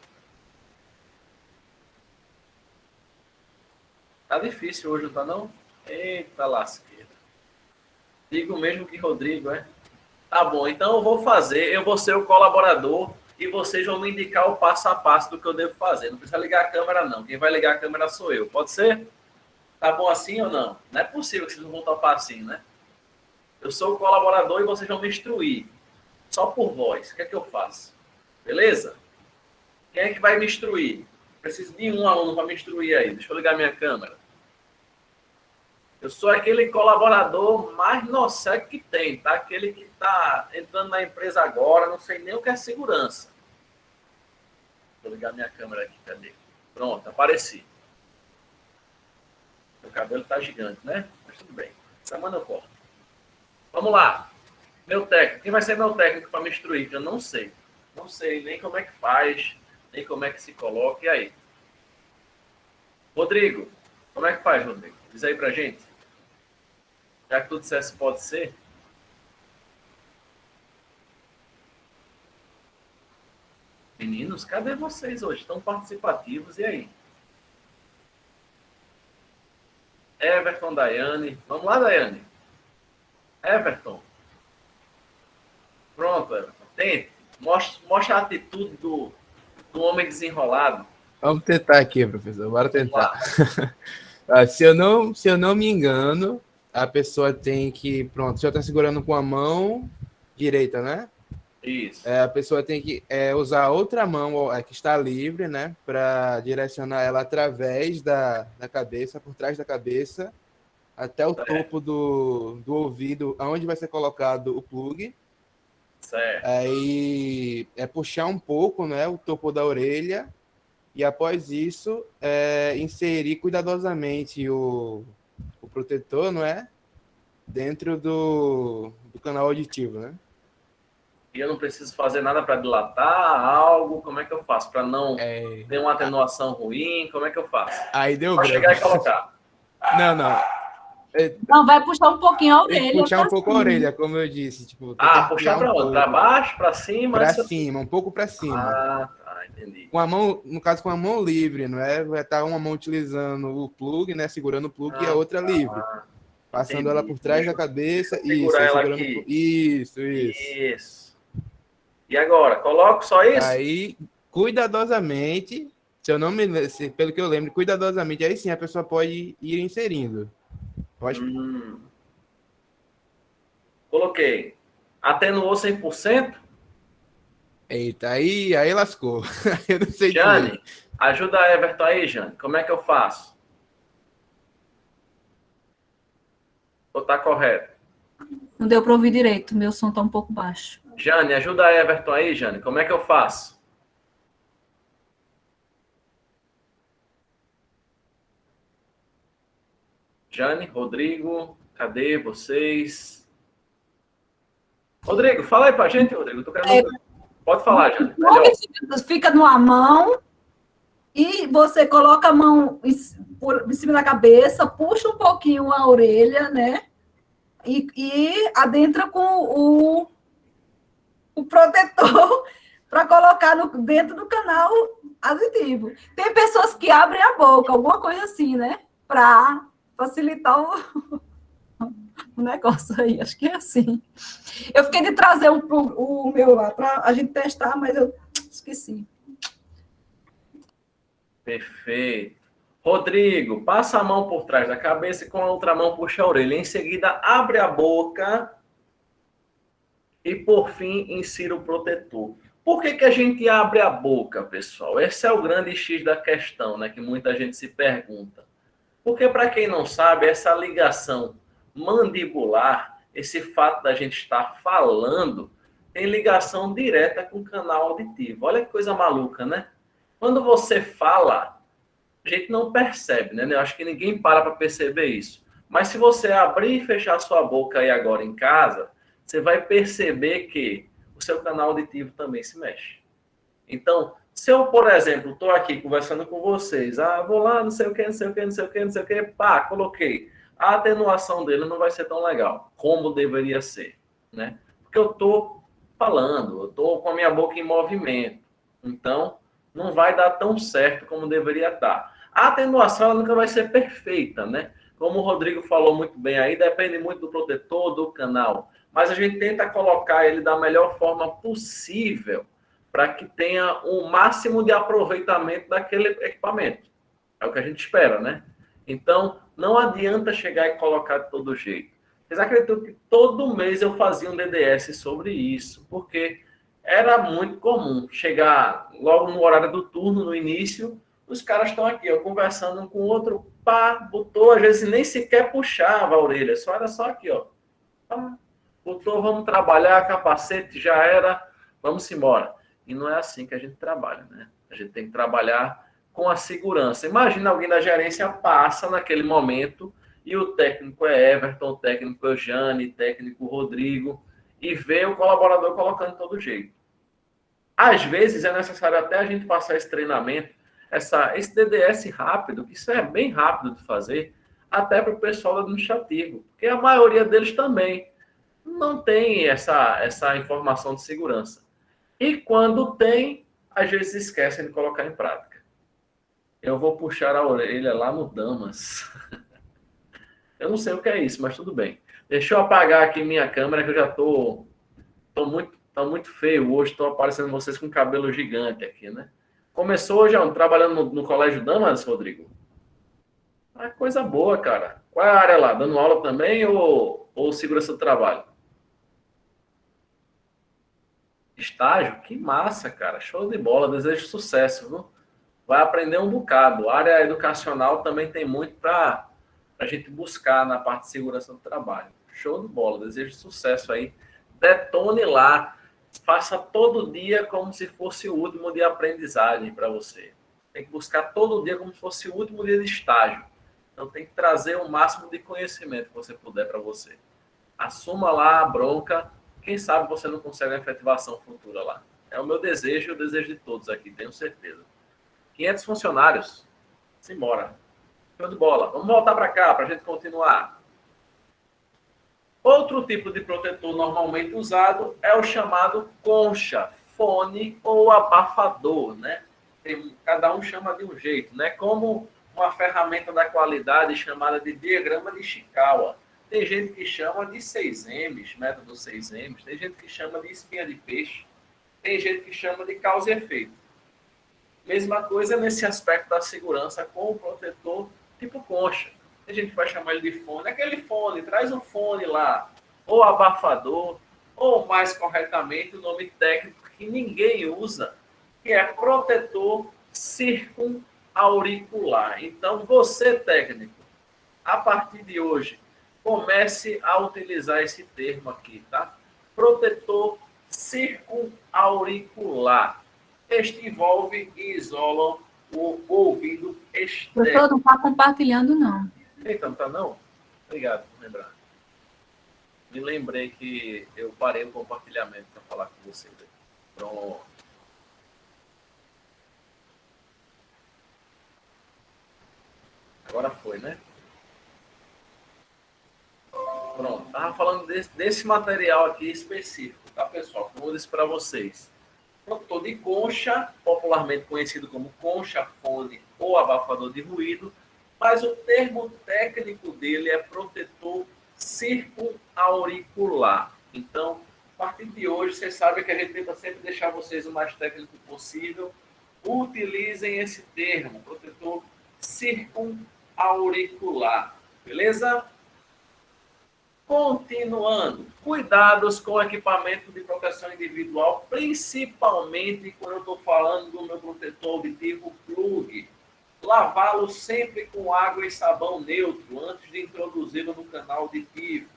Tá difícil hoje, não tá não? Eita lasqueira. Digo mesmo que Rodrigo, é? Tá bom, então eu vou ser o colaborador e vocês vão me indicar o passo a passo do que eu devo fazer. Não precisa ligar a câmera, não. Quem vai ligar a câmera sou eu. Pode ser? Tá bom assim ou não? Não é possível que vocês não vão topar assim, né? Eu sou o colaborador e vocês vão me instruir. Só por voz. O que é que eu faço? Beleza? Quem é que vai me instruir? Preciso de um aluno para me instruir aí. Deixa eu ligar minha câmera. Eu sou aquele colaborador mais nocego que tem, tá? Aquele que está entrando na empresa agora, não sei nem o que é segurança. Vou ligar minha câmera aqui, cadê? Pronto, apareci. Meu cabelo tá gigante, né? Mas tudo bem. Semana eu corto. Vamos lá. Meu técnico. Quem vai ser meu técnico para me instruir? Que eu não sei. Não sei nem como é que faz, nem como é que se coloca. E aí? Rodrigo. Como é que faz, Rodrigo? Diz aí pra gente. Já que tu dissesse pode ser. Meninos, cadê vocês hoje? Estão participativos, e aí? Everton, Daiane. Vamos lá, Daiane. Everton. Pronto, Everton. Tente. Mostra a atitude do homem desenrolado. Vamos tentar aqui, professor. Bora tentar. Se eu não me engano, a pessoa tem que... Pronto, já está segurando com a mão direita, né? Isso. A pessoa tem que usar a outra mão que está livre, né? Para direcionar ela através da cabeça, por trás da cabeça, até o topo do ouvido, onde vai ser colocado o plug. Certo. Aí puxar um pouco, né? O topo da orelha. E após isso, inserir cuidadosamente o protetor, não é? Dentro do canal auditivo, né? E eu não preciso fazer nada para dilatar algo? Como é que eu faço? Para não ter uma atenuação ruim? Como é que eu faço? Aí deu Pode chegar e colocar. Não. Não, vai puxar um pouquinho a orelha. Puxar um pouco a orelha, como eu disse. Tipo, puxar para onde? Para baixo, para cima? Para cima, um pouco para cima. Tá, entendi. Com a mão, no caso, com a mão livre, não é? Vai estar uma mão utilizando o plug, né? Segurando o plug e a outra livre. Passando ela por trás da cabeça. Isso, ela segurando aqui. Isso. E agora? Coloco só isso? Aí, cuidadosamente, pelo que eu lembro, cuidadosamente, aí sim a pessoa pode ir inserindo. Pode. Coloquei. Atenuou 100%? Eita, aí lascou. Eu não sei Jane, dizer. ajuda a Everton aí, Jane. Como é que eu faço? Ou tá correto? Não deu para ouvir direito, meu som tá um pouco baixo. Jane, ajuda a Everton aí, Jane. Como é que eu faço? Jane, Rodrigo, cadê vocês? Rodrigo, fala aí pra gente, Rodrigo. Tô querendo... Pode falar, Jane. Fica numa mão e você coloca a mão em cima da cabeça, puxa um pouquinho a orelha, né? E adentra com o protetor para colocar dentro do canal auditivo. Tem pessoas que abrem a boca, alguma coisa assim, né? Para facilitar o negócio aí. Acho que é assim. Eu fiquei de trazer o meu lá para a gente testar, mas eu esqueci. Perfeito. Rodrigo, passa a mão por trás da cabeça e com a outra mão puxa a orelha. Em seguida, abre a boca e, por fim, insira o protetor. Por que a gente abre a boca, pessoal? Esse é o grande X da questão, né? Que muita gente se pergunta. Porque, para quem não sabe, essa ligação mandibular, esse fato da gente estar falando, tem ligação direta com o canal auditivo. Olha que coisa maluca, né? Quando você fala, a gente não percebe, né? Eu acho que ninguém para perceber isso. Mas se você abrir e fechar sua boca aí agora em casa, você vai perceber que o seu canal auditivo também se mexe. Então, se eu, por exemplo, estou aqui conversando com vocês, vou lá, não sei o que, pá, coloquei. A atenuação dele não vai ser tão legal como deveria ser, né? Porque eu estou falando, eu estou com a minha boca em movimento. Então, não vai dar tão certo como deveria dar. A atenuação ela nunca vai ser perfeita, né? como o Rodrigo falou muito bem aí, depende muito do protetor, do canal. Mas a gente tenta colocar ele da melhor forma possível para que tenha o máximo de aproveitamento daquele equipamento. É o que a gente espera, né? Então, não adianta chegar e colocar de todo jeito. Vocês acreditam que todo mês eu fazia um DDS sobre isso, porque era muito comum chegar logo no horário do turno, no início, os caras estão aqui, ó, conversando um com o outro, pá, botou, às vezes nem sequer puxava a orelha, só era só aqui, ó. Pá, botou, vamos trabalhar, capacete, já era, vamos embora. E não é assim que a gente trabalha, né? A gente tem que trabalhar com a segurança. Imagina alguém da gerência passa naquele momento e o técnico é Everton, o técnico é Jane, o técnico Rodrigo, e vê o colaborador colocando de todo jeito. Às vezes é necessário até a gente passar esse treinamento, esse DDS rápido, que isso é bem rápido de fazer, até para o pessoal administrativo, porque a maioria deles também não tem essa informação de segurança. E quando tem, às vezes esquecem de colocar em prática. Eu vou puxar a orelha lá no Damas. Eu não sei o que é isso, mas tudo bem. Deixa eu apagar aqui minha câmera, que eu já tô muito feio hoje. Estou aparecendo vocês com cabelo gigante aqui, né? Começou já trabalhando no Colégio Damas, Rodrigo? Ah, coisa boa, cara. Qual é a área lá? Dando aula também ou segurança do trabalho? Estágio? Que massa, cara. Show de bola. Desejo sucesso, viu? Vai aprender um bocado. A área educacional também tem muito para a gente buscar na parte de segurança do trabalho. Show de bola. Desejo sucesso aí. Detone lá. Faça todo dia como se fosse o último dia de aprendizagem para você. Tem que buscar todo dia como se fosse o último dia de estágio. Então tem que trazer o máximo de conhecimento que você puder para você. Assuma lá a bronca. Quem sabe você não consegue uma efetivação futura lá. É o meu desejo e o desejo de todos aqui, tenho certeza. 500 funcionários. Simbora. Show de bola. Vamos voltar para cá para a gente continuar. Outro tipo de protetor normalmente usado é o chamado concha, fone ou abafador, né? Cada um chama de um jeito, né? Como uma ferramenta da qualidade chamada de diagrama de Ishikawa. Tem gente que chama de 6Ms, método 6Ms. Tem gente que chama de espinha de peixe. Tem gente que chama de causa e efeito. Mesma coisa nesse aspecto da segurança com o protetor tipo concha. Tem gente que vai chamar ele de fone. Aquele fone, traz um fone lá. Ou abafador, ou mais corretamente o nome técnico que ninguém usa, que é protetor circunauricular. Então, você, técnico, a partir de hoje, comece a utilizar esse termo aqui, tá? Protetor circunauricular. Este envolve e isola o ouvido externo. Professor, não está compartilhando, não. Eita, não tá não? Obrigado por lembrar. Me lembrei que eu parei o compartilhamento para falar com vocês. Pronto. Agora foi, né? Pronto. Estava falando desse material aqui específico, tá, pessoal? Como eu disse para vocês. Protetor de concha, popularmente conhecido como concha, fone ou abafador de ruído, mas o termo técnico dele é protetor circunauricular. Então, a partir de hoje, vocês sabem que a gente tenta sempre deixar vocês o mais técnico possível. Utilizem esse termo, protetor circunauricular. Beleza? Continuando, cuidados com o equipamento de proteção individual, principalmente quando eu estou falando do meu protetor auditivo plug. Lavá-lo sempre com água e sabão neutro antes de introduzi-lo no canal auditivo,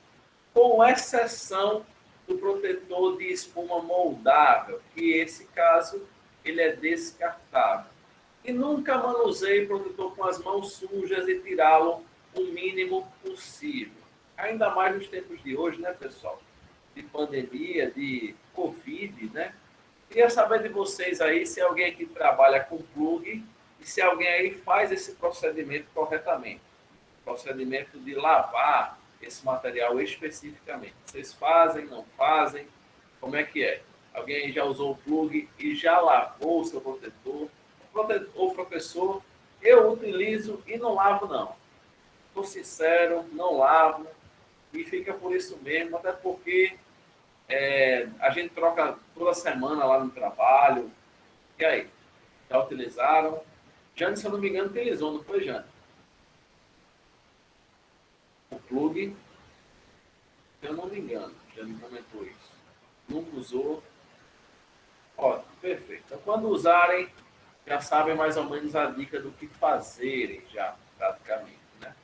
com exceção do protetor de espuma moldável, que esse caso ele é descartável. E nunca manuseie protetor com as mãos sujas e tirá-lo o mínimo possível. Ainda mais nos tempos de hoje, né, pessoal? De pandemia, de Covid, né? Queria saber de vocês aí se alguém aqui trabalha com plug e se alguém aí faz esse procedimento corretamente. Procedimento de lavar esse material especificamente. Vocês fazem, não fazem? Como é que é? Alguém aí já usou o plug e já lavou o seu protetor? O professor, eu utilizo e não lavo, não. Estou sincero, não lavo e fica por isso mesmo, até porque a gente troca toda semana lá no trabalho. E aí? Já utilizaram? Jane, se eu não me engano, utilizou, não foi, Jane? O plug, se eu não me engano, Jane comentou isso. Nunca usou. Ótimo, perfeito. Então, quando usarem, já sabem mais ou menos a dica do que fazerem já, praticamente, né?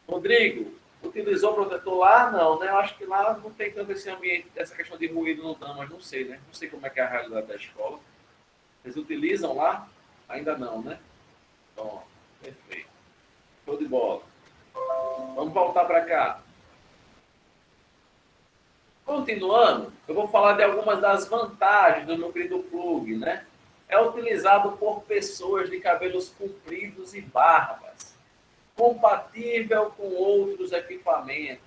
Rodrigo, utilizou protetor lá? Não, né? Eu acho que lá não tem tanto esse ambiente, essa questão de ruído não dá, mas não sei, né? Não sei como é que é a realidade da escola. Vocês utilizam lá? Ainda não, né? Então, perfeito. Show de bola. Vamos voltar para cá. Continuando, eu vou falar de algumas das vantagens do meu querido plug, né? É utilizado por pessoas de cabelos compridos e barbas. Compatível com outros equipamentos.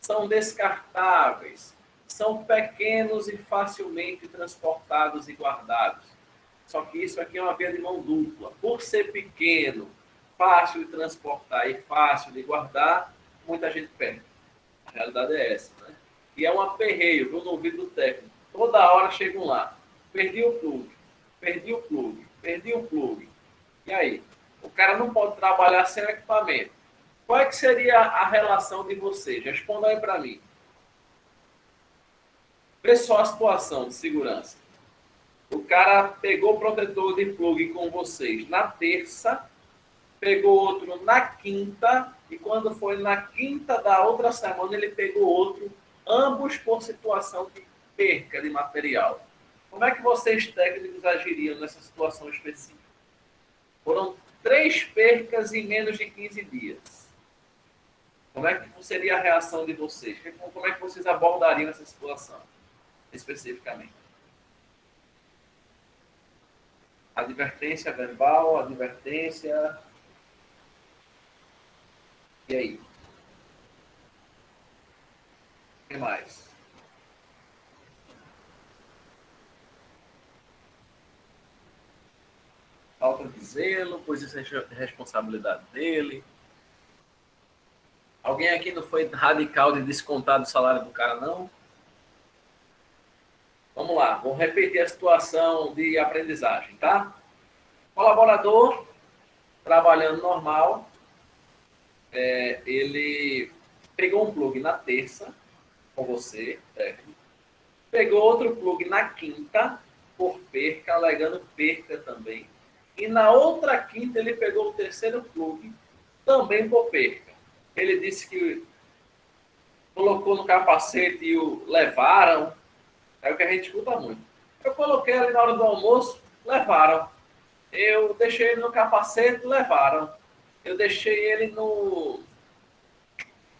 São descartáveis. São pequenos e facilmente transportados e guardados. Só que isso aqui é uma via de mão dupla. Por ser pequeno, fácil de transportar e fácil de guardar, muita gente perde. A realidade é essa, né? E é um aperreio, viu, no ouvido do técnico. Toda hora chegam lá. Perdi o plug, perdi o plug, perdi o plug. E aí? O cara não pode trabalhar sem equipamento. Qual é que seria a relação de vocês? Responda aí para mim. Vê só a situação de segurança. O cara pegou o protetor de plug com vocês na terça, pegou outro na quinta, e quando foi na quinta da outra semana, ele pegou outro, ambos por situação de perca de material. Como é que vocês técnicos agiriam nessa situação específica? Foram 3 percas em menos de 15 dias. Como é que seria a reação de vocês? Como é que vocês abordariam essa situação, especificamente? Advertência verbal, advertência. E aí? O que mais? Falta de zelo, pois isso é responsabilidade dele. Alguém aqui não foi radical de descontar do salário do cara, não? Vamos lá, vamos repetir a situação de aprendizagem, tá? Colaborador, trabalhando normal, ele pegou um plug na terça, com você, técnico, pegou outro plug na quinta, por perca, alegando perca também. E na outra quinta ele pegou o terceiro plug, também por perca. Ele disse que colocou no capacete e o levaram. É o que a gente escuta muito. Eu coloquei ali na hora do almoço, levaram. Eu deixei ele no capacete, levaram. Eu deixei ele no...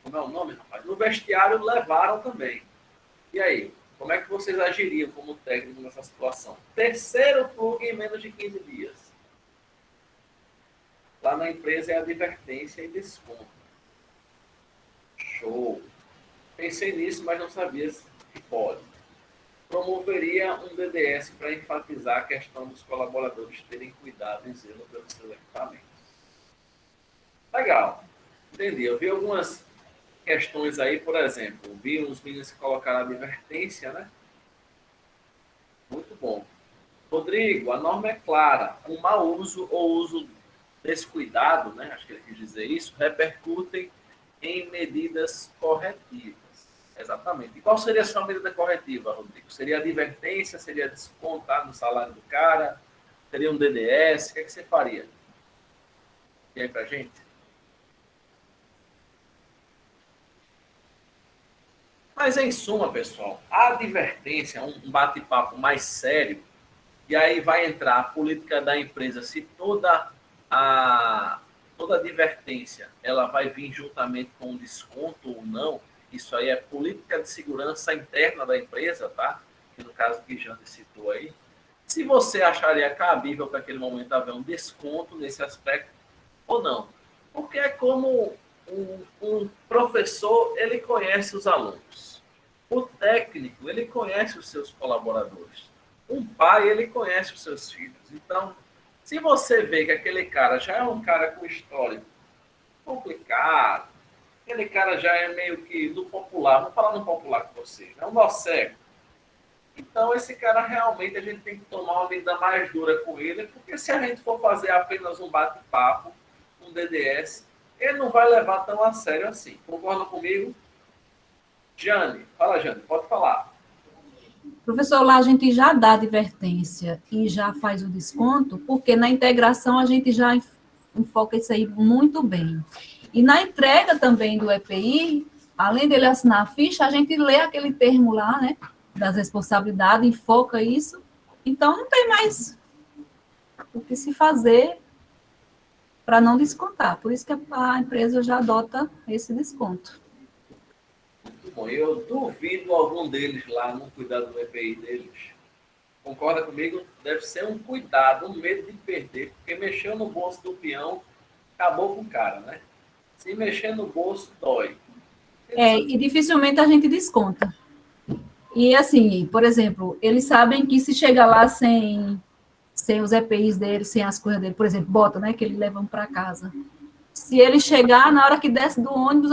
Como é o nome, rapaz? No vestiário, levaram também. E aí? Como é que vocês agiriam como técnico nessa situação? Terceiro plug em menos de 15 dias. Lá na empresa é advertência e desconto. Show. Pensei nisso, mas não sabia que pode. Promoveria um DDS para enfatizar a questão dos colaboradores terem cuidado e zelo pelos seus equipamentos. Legal. Entendi. Eu vi algumas questões aí, por exemplo, vi uns meninos que colocaram advertência, né? Muito bom. Rodrigo, a norma é clara. Um mau uso ou uso descuidado, né? Acho que ele quis dizer isso, repercutem em medidas corretivas. Exatamente. E qual seria a sua medida corretiva, Rodrigo? Seria advertência? Seria descontar no salário do cara? Seria um DDS? O que é que você faria? E aí pra gente? Mas, em suma, pessoal, a advertência, um bate-papo mais sério, e aí vai entrar a política da empresa, se toda advertência ela vai vir juntamente com um desconto ou não, isso aí é política de segurança interna da empresa, tá? Que no caso que Jane citou aí. Se você acharia cabível para aquele momento haver um desconto nesse aspecto ou não. Porque é como um professor, ele conhece os alunos. O técnico, ele conhece os seus colaboradores. Um pai, ele conhece os seus filhos. Então, se você vê que aquele cara já é um cara com histórico complicado. Aquele cara já é meio que do popular, vou falar no popular com vocês, é um nó cego. Então, esse cara realmente a gente tem que tomar uma medida mais dura com ele, porque se a gente for fazer apenas um bate-papo, um DDS, ele não vai levar tão a sério assim. Concorda comigo? Jane, fala, Jane, pode falar. Professor, lá a gente já dá advertência e já faz o desconto, porque na integração a gente já enfoca isso aí muito bem. E na entrega também do EPI, além dele assinar a ficha, a gente lê aquele termo lá, né, das responsabilidades, enfoca isso. Então, não tem mais o que se fazer para não descontar. Por isso que a empresa já adota esse desconto. Muito bom. Eu duvido algum deles lá não cuidar do EPI deles. Concorda comigo? Deve ser um cuidado, um medo de perder, porque mexeu no bolso do peão, acabou com o cara, né? Se mexer no bolso, dói. E dificilmente a gente desconta. E assim, por exemplo, eles sabem que se chegar lá sem os EPIs dele, sem as coisas dele, por exemplo, bota, né, que eles levam para casa. Se ele chegar, na hora que desce do ônibus,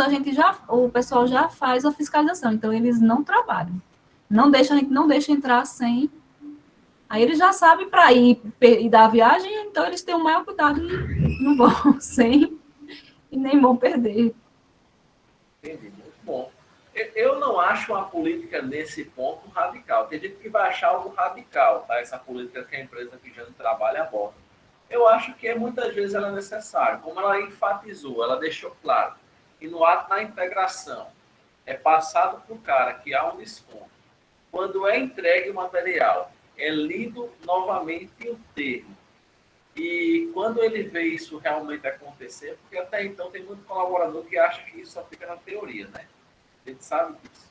o pessoal já faz a fiscalização. Então, eles não trabalham. A gente não deixa entrar sem. Aí eles já sabem para ir e dar a viagem, então eles têm o maior cuidado e não vão sem e nem vão perder. Entendi, muito bom. Eu não acho uma política nesse ponto radical. Tem gente que vai achar algo radical, tá? Essa política que a empresa que já trabalha aborda. Eu acho que muitas vezes ela é necessária. Como ela enfatizou, ela deixou claro que no ato da integração é passado para o cara que há um desconto. Quando é entregue o material, é lido novamente o termo. E quando ele vê isso realmente acontecer, porque até então tem muito colaborador que acha que isso só fica na teoria, né? A gente sabe disso.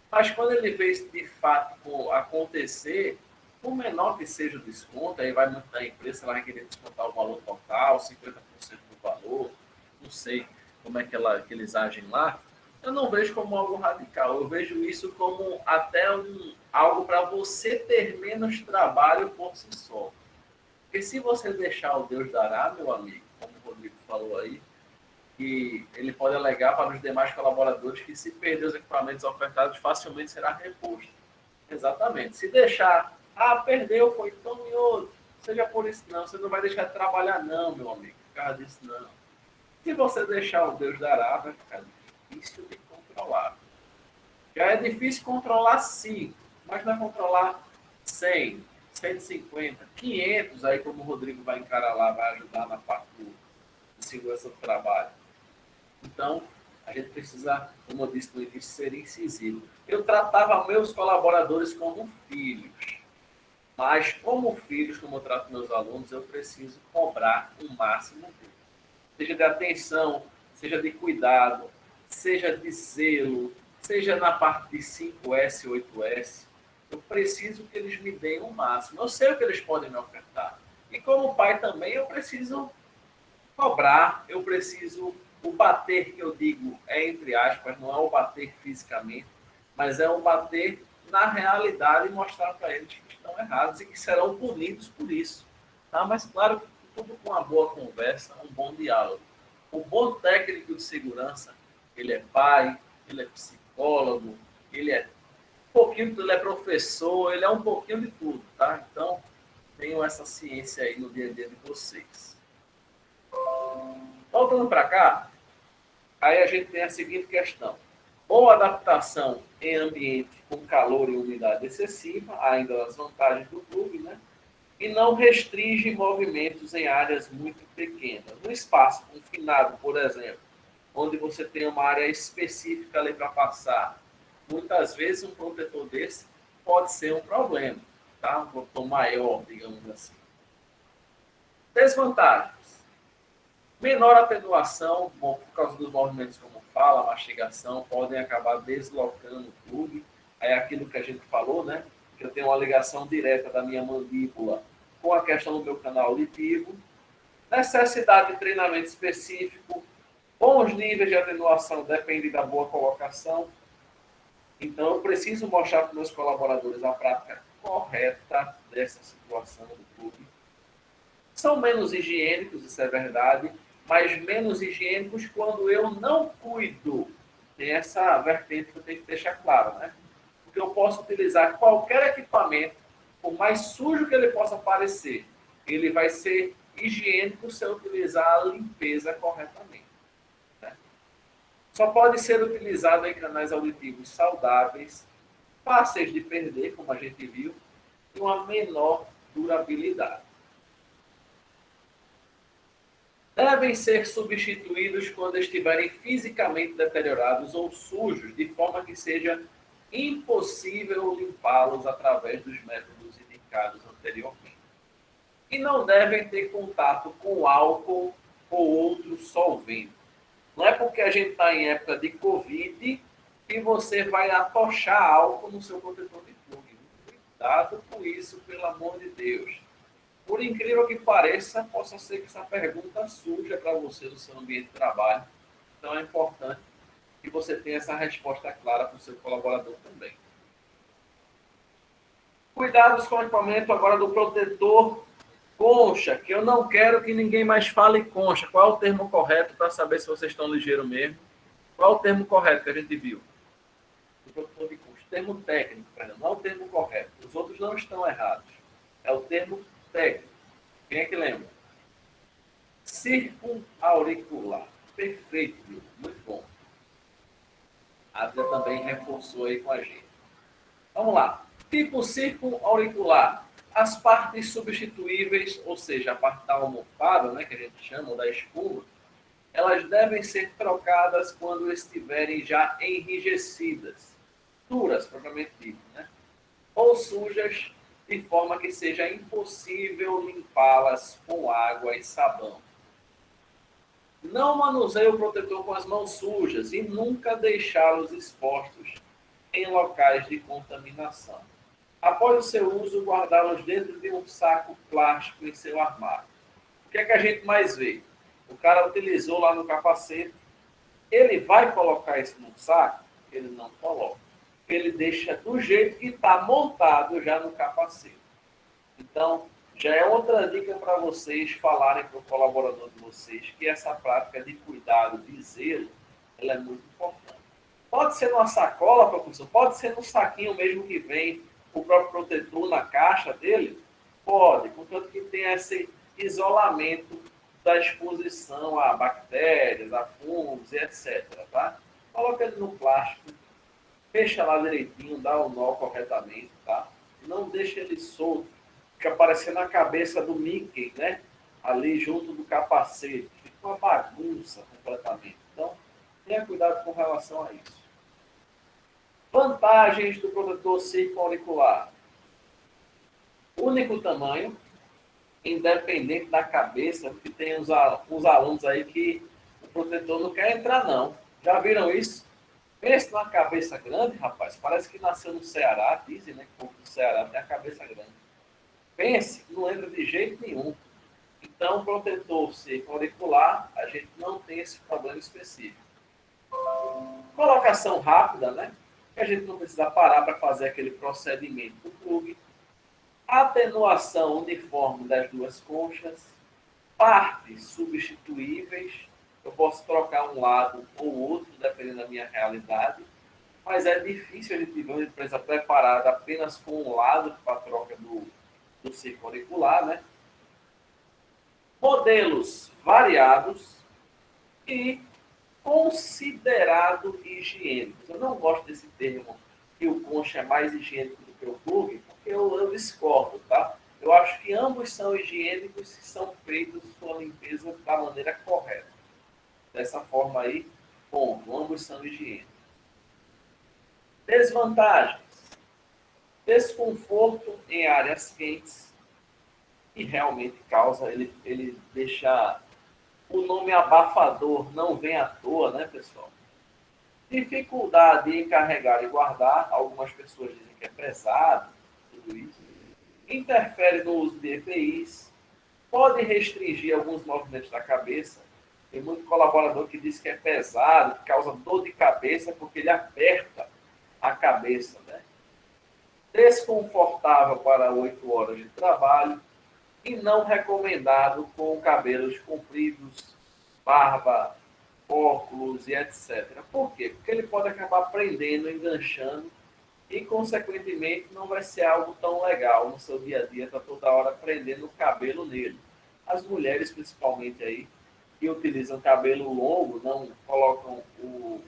Mas quando ele vê isso de fato acontecer, por menor que seja o desconto, aí vai muito da empresa, ela vai querer descontar o valor total, 50% do valor, não sei como é que eles agem lá. Eu não vejo como algo radical, eu vejo isso como até algo para você ter menos trabalho por si só. Porque se você deixar o Deus dará, meu amigo, como o Rodrigo falou aí, que ele pode alegar para os demais colaboradores que se perder os equipamentos ofertados, facilmente será reposto. Exatamente. Se deixar, perdeu, foi tão e outro, seja por isso não, você não vai deixar de trabalhar não, meu amigo, por causa disso não. Se você deixar o Deus dará, vai ficar difícil de controlar. Já é difícil controlar 5, mas não é controlar 100, 150, 500, aí como o Rodrigo vai encarar lá, vai ajudar na parte de segurança do trabalho. Então, a gente precisa, como eu disse no início, ser incisivo. Eu tratava meus colaboradores como filhos, mas como filhos, como eu trato meus alunos, eu preciso cobrar o máximo deles. Seja de atenção, seja de cuidado, seja de zelo, seja na parte de 5S, 8S, eu preciso que eles me deem o máximo. Eu sei o que eles podem me ofertar. E como pai também, eu preciso cobrar, eu preciso... O bater que eu digo é entre aspas, não é o bater fisicamente, mas é o bater na realidade e mostrar para eles que estão errados e que serão punidos por isso. Tá? Mas claro que tudo com uma boa conversa, um bom diálogo. O bom técnico de segurança, ele é pai, ele é psicólogo, ele é professor, ele é um pouquinho de tudo, tá? Então, tenham essa ciência aí no dia a dia de vocês. Voltando para cá, aí a gente tem a seguinte questão. Boa adaptação em ambiente com calor e umidade excessiva, ainda das vantagens do clube, né? E não restringe movimentos em áreas muito pequenas. No espaço confinado, por exemplo, onde você tem uma área específica ali para passar, muitas vezes um protetor desse pode ser um problema, tá? Um protetor maior, digamos assim. Desvantagens. Menor atenuação, bom, por causa dos movimentos como fala, mastigação, podem acabar deslocando o clube. É aquilo que a gente falou, né? Que eu tenho uma ligação direta da minha mandíbula com a questão do meu canal auditivo. Necessidade de treinamento específico. Bons níveis de atenuação depende da boa colocação. Então, eu preciso mostrar para os meus colaboradores a prática correta dessa situação do clube. São menos higiênicos, isso é verdade. mas menos higiênicos quando eu não cuido. Tem essa vertente que eu tenho que deixar claro, né? Porque eu posso utilizar qualquer equipamento, por mais sujo que ele possa parecer, ele vai ser higiênico se eu utilizar a limpeza corretamente. Né? Só pode ser utilizado em canais auditivos saudáveis, fáceis de perder, como a gente viu, e uma menor durabilidade. Devem ser substituídos quando estiverem fisicamente deteriorados ou sujos, de forma que seja impossível limpá-los através dos métodos indicados anteriormente. E não devem ter contato com álcool ou outro solvente. Não é porque a gente está em época de Covid que você vai atochar álcool no seu protetor de plug. Cuidado com isso, pelo amor de Deus. Por incrível que pareça, possa ser que essa pergunta surja para você no seu ambiente de trabalho. Então é importante que você tenha essa resposta clara para o seu colaborador também. Cuidados com o equipamento agora do protetor concha, que eu não quero que ninguém mais fale concha. Qual é o termo correto para saber se vocês estão ligeiros mesmo? Qual é o termo correto que a gente viu? O protetor de concha. Termo técnico, perdão, não é o termo correto. Os outros não estão errados. É o termo técnico. Quem é que lembra? Circunauricular. Perfeito, viu? Muito bom. A Adria também reforçou aí com a gente. Vamos lá. Tipo circunauricular. As partes substituíveis, ou seja, a parte da almofada, né, que a gente chama, ou da espuma, elas devem ser trocadas quando estiverem já enrijecidas, duras, propriamente dito, né? Ou sujas, de forma que seja impossível limpá-las com água e sabão. Não manuseie o protetor com as mãos sujas e nunca deixá-los expostos em locais de contaminação. Após o seu uso, guardá-los dentro de um saco plástico em seu armário. O que é que a gente mais vê? O cara utilizou lá no capacete, ele vai colocar isso num saco? Ele não coloca. Ele deixa do jeito que está montado já no capacete. Então, já é outra dica para vocês falarem para o colaborador de vocês que essa prática de cuidado, de zelo, ela é muito importante. Pode ser numa sacola, professor, pode ser no saquinho mesmo que vem o próprio protetor na caixa dele? Pode, contanto que tenha esse isolamento da exposição a bactérias, a fungos e etc. Tá? Coloca ele no plástico, fecha lá direitinho, dá o nó corretamente, tá? Não deixa ele solto, fica parecendo a cabeça do Mickey, né? Ali junto do capacete, fica uma bagunça completamente. Então, tenha cuidado com relação a isso. Vantagens do protetor circunauricular. Único tamanho, independente da cabeça, porque tem uns alunos aí que o protetor não quer entrar, não. Já viram isso? Pense numa cabeça grande, rapaz. Parece que nasceu no Ceará, dizem, né? Que o povo do Ceará tem a cabeça grande. Pense, não entra de jeito nenhum. Então, protetor circunauricular, a gente não tem esse problema específico. Colocação rápida, né? Que a gente não precisa parar para fazer aquele procedimento do plug. Atenuação uniforme das duas conchas. Partes substituíveis. Eu posso trocar um lado ou outro, dependendo da minha realidade. Mas é difícil a gente ver uma empresa preparada apenas com um lado para a troca do circunauricular, né? Modelos variados e considerado higiênicos. Eu não gosto desse termo que o concha é mais higiênico do que o plug, porque eu discordo, tá? Eu acho que ambos são higiênicos se são feitos sua limpeza da maneira correta. Dessa forma aí, ponto. Ambos são higiênicos. Desvantagens. Desconforto em áreas quentes, que realmente causa, ele deixa o nome abafador, não vem à toa, né, pessoal? Dificuldade em carregar e guardar, algumas pessoas dizem que é pesado, tudo isso. Interfere no uso de EPIs, pode restringir alguns movimentos da cabeça. Tem muito colaborador que diz que é pesado, que causa dor de cabeça, porque ele aperta a cabeça, né? Desconfortável para 8 horas de trabalho e não recomendado com cabelos compridos barba, óculos e etc. Por quê? Porque ele pode acabar prendendo, enganchando e, consequentemente, não vai ser algo tão legal no seu dia a dia, tá toda hora prendendo o cabelo nele. As mulheres, principalmente aí, que utilizam cabelo longo, não colocam o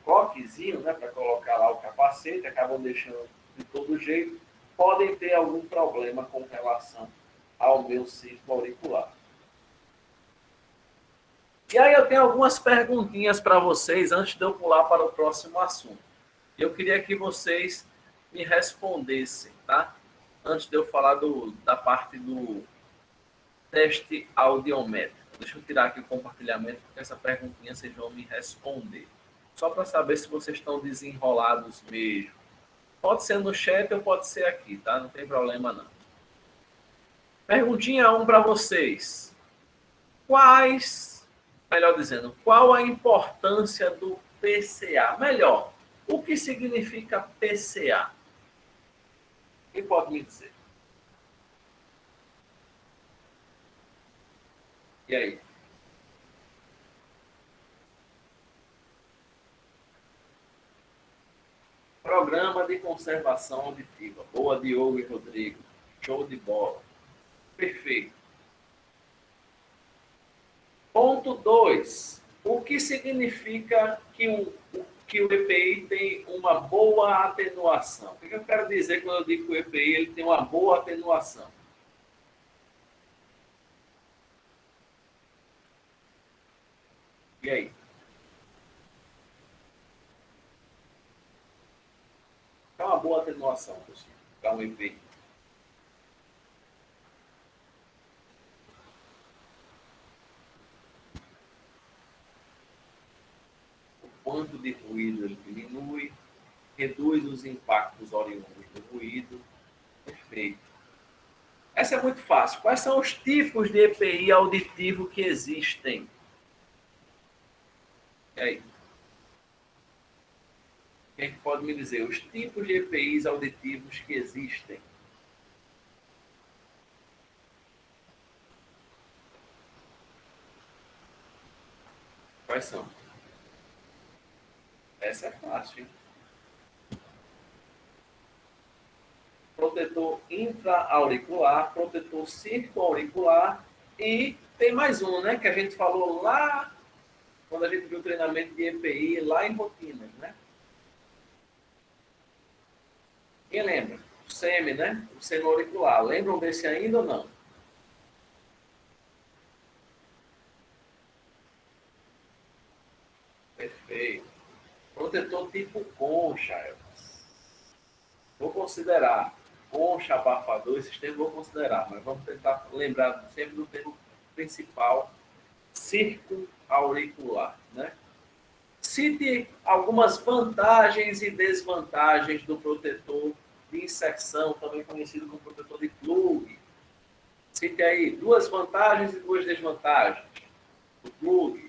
coquezinho, né, para colocar lá o capacete, acabam deixando de todo jeito, podem ter algum problema com relação ao meu círculo auricular. E aí eu tenho algumas perguntinhas para vocês antes de eu pular para o próximo assunto. Eu queria que vocês me respondessem, tá? Antes de eu falar da parte do teste audiométrico. Deixa eu tirar aqui o compartilhamento, porque essa perguntinha vocês vão me responder. Só para saber se vocês estão desenrolados mesmo. Pode ser no chat ou pode ser aqui, tá? Não tem problema não. Perguntinha 1 para vocês. Melhor dizendo, qual a importância do PCA? Melhor, o que significa PCA? Quem pode me dizer? E aí? Programa de conservação auditiva. Boa, Diogo e Rodrigo. Show de bola. Perfeito. Ponto 2. O que significa que o EPI tem uma boa atenuação? O que eu quero dizer quando eu digo que o EPI ele tem uma boa atenuação? E aí? É uma boa atenuação, pessoal, para um EPI. Quanto de ruído ele diminui, reduz os impactos oriundos do ruído. Perfeito. Essa é muito fácil. Quais são os tipos de EPI auditivo que existem? E aí? Quem pode me dizer os tipos de EPIs auditivos que existem? Quais são? Essa é fácil, hein? Protetor intra-auricular, protetor circo-auricular e tem mais um, né? Que a gente falou lá quando a gente viu o treinamento de EPI lá em rotinas, né? Quem lembra? O SEMI, né? O seno-auricular. Lembram desse ainda ou não? Perfeito. Protetor tipo concha, Elvis. Vou considerar. Concha, abafador, esses termos vou considerar, mas vamos tentar lembrar sempre do termo principal, circo-auricular, né? Cite algumas vantagens e desvantagens do protetor de inserção, também conhecido como protetor de plug. Cite aí 2 vantagens e 2 desvantagens do plug.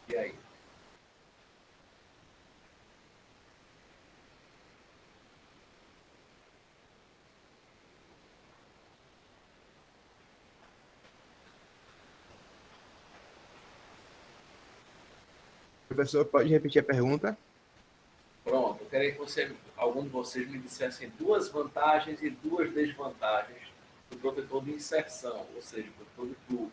E aí? Professor, pode repetir a pergunta? Pronto, eu queria que algum de vocês me dissessem 2 vantagens e 2 desvantagens do protetor de inserção, ou seja, protetor de plug.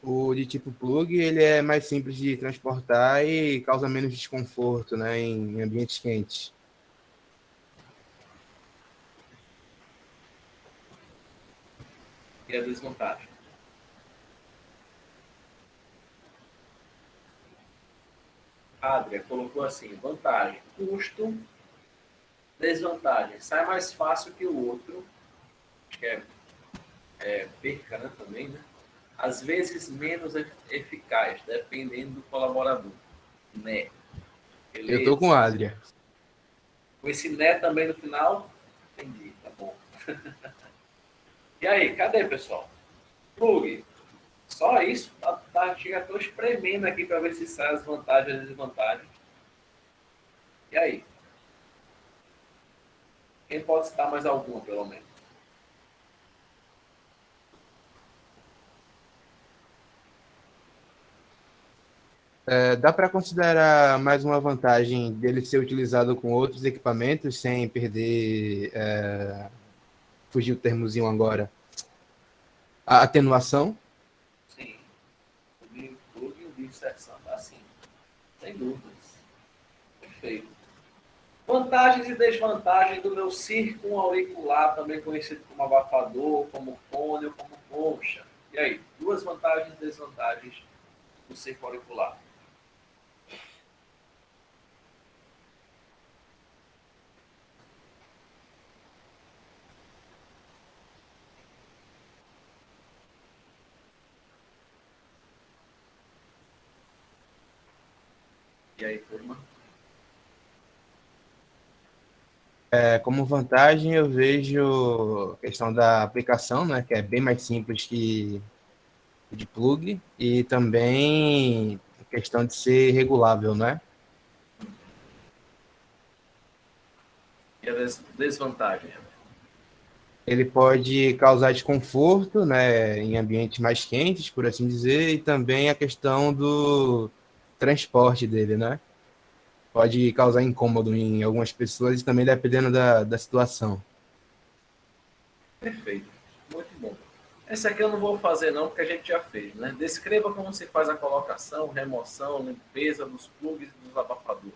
O de tipo plug, ele é mais simples de transportar e causa menos desconforto, né, em ambientes quentes. E a desvantagem? A Adria colocou assim, vantagem, custo, desvantagem, sai mais fácil que o outro, acho que é perca, né, também, né? Às vezes menos eficaz, dependendo do colaborador. Né? Eu tô com a Adria. Com esse né também no final? Entendi, tá bom. E aí, cadê, pessoal? Plug. Só isso? Chega, estou espremendo aqui para ver se sai as vantagens e as desvantagens. E aí? Quem pode citar mais alguma, pelo menos? Dá para considerar mais uma vantagem dele ser utilizado com outros equipamentos sem perder, fugir o termozinho agora, a atenuação? Sim. Plug e o de inserção, tá? Sim. Sem dúvidas. Perfeito. Vantagens e desvantagens do meu circunauricular, também conhecido como abafador, como fone ou como concha. E aí? 2 vantagens e desvantagens do circunauricular. E aí, turma? Como vantagem, eu vejo a questão da aplicação, né, que é bem mais simples que de plug, e também a questão de ser regulável, né? E a desvantagem? Ele pode causar desconforto, né, em ambientes mais quentes, por assim dizer, e também a questão do transporte dele, né? Pode causar incômodo em algumas pessoas e também dependendo da situação. Perfeito. Muito bom. Esse aqui eu não vou fazer não, porque a gente já fez, né? Descreva como se faz a colocação, remoção, limpeza dos plugs e dos abafadores.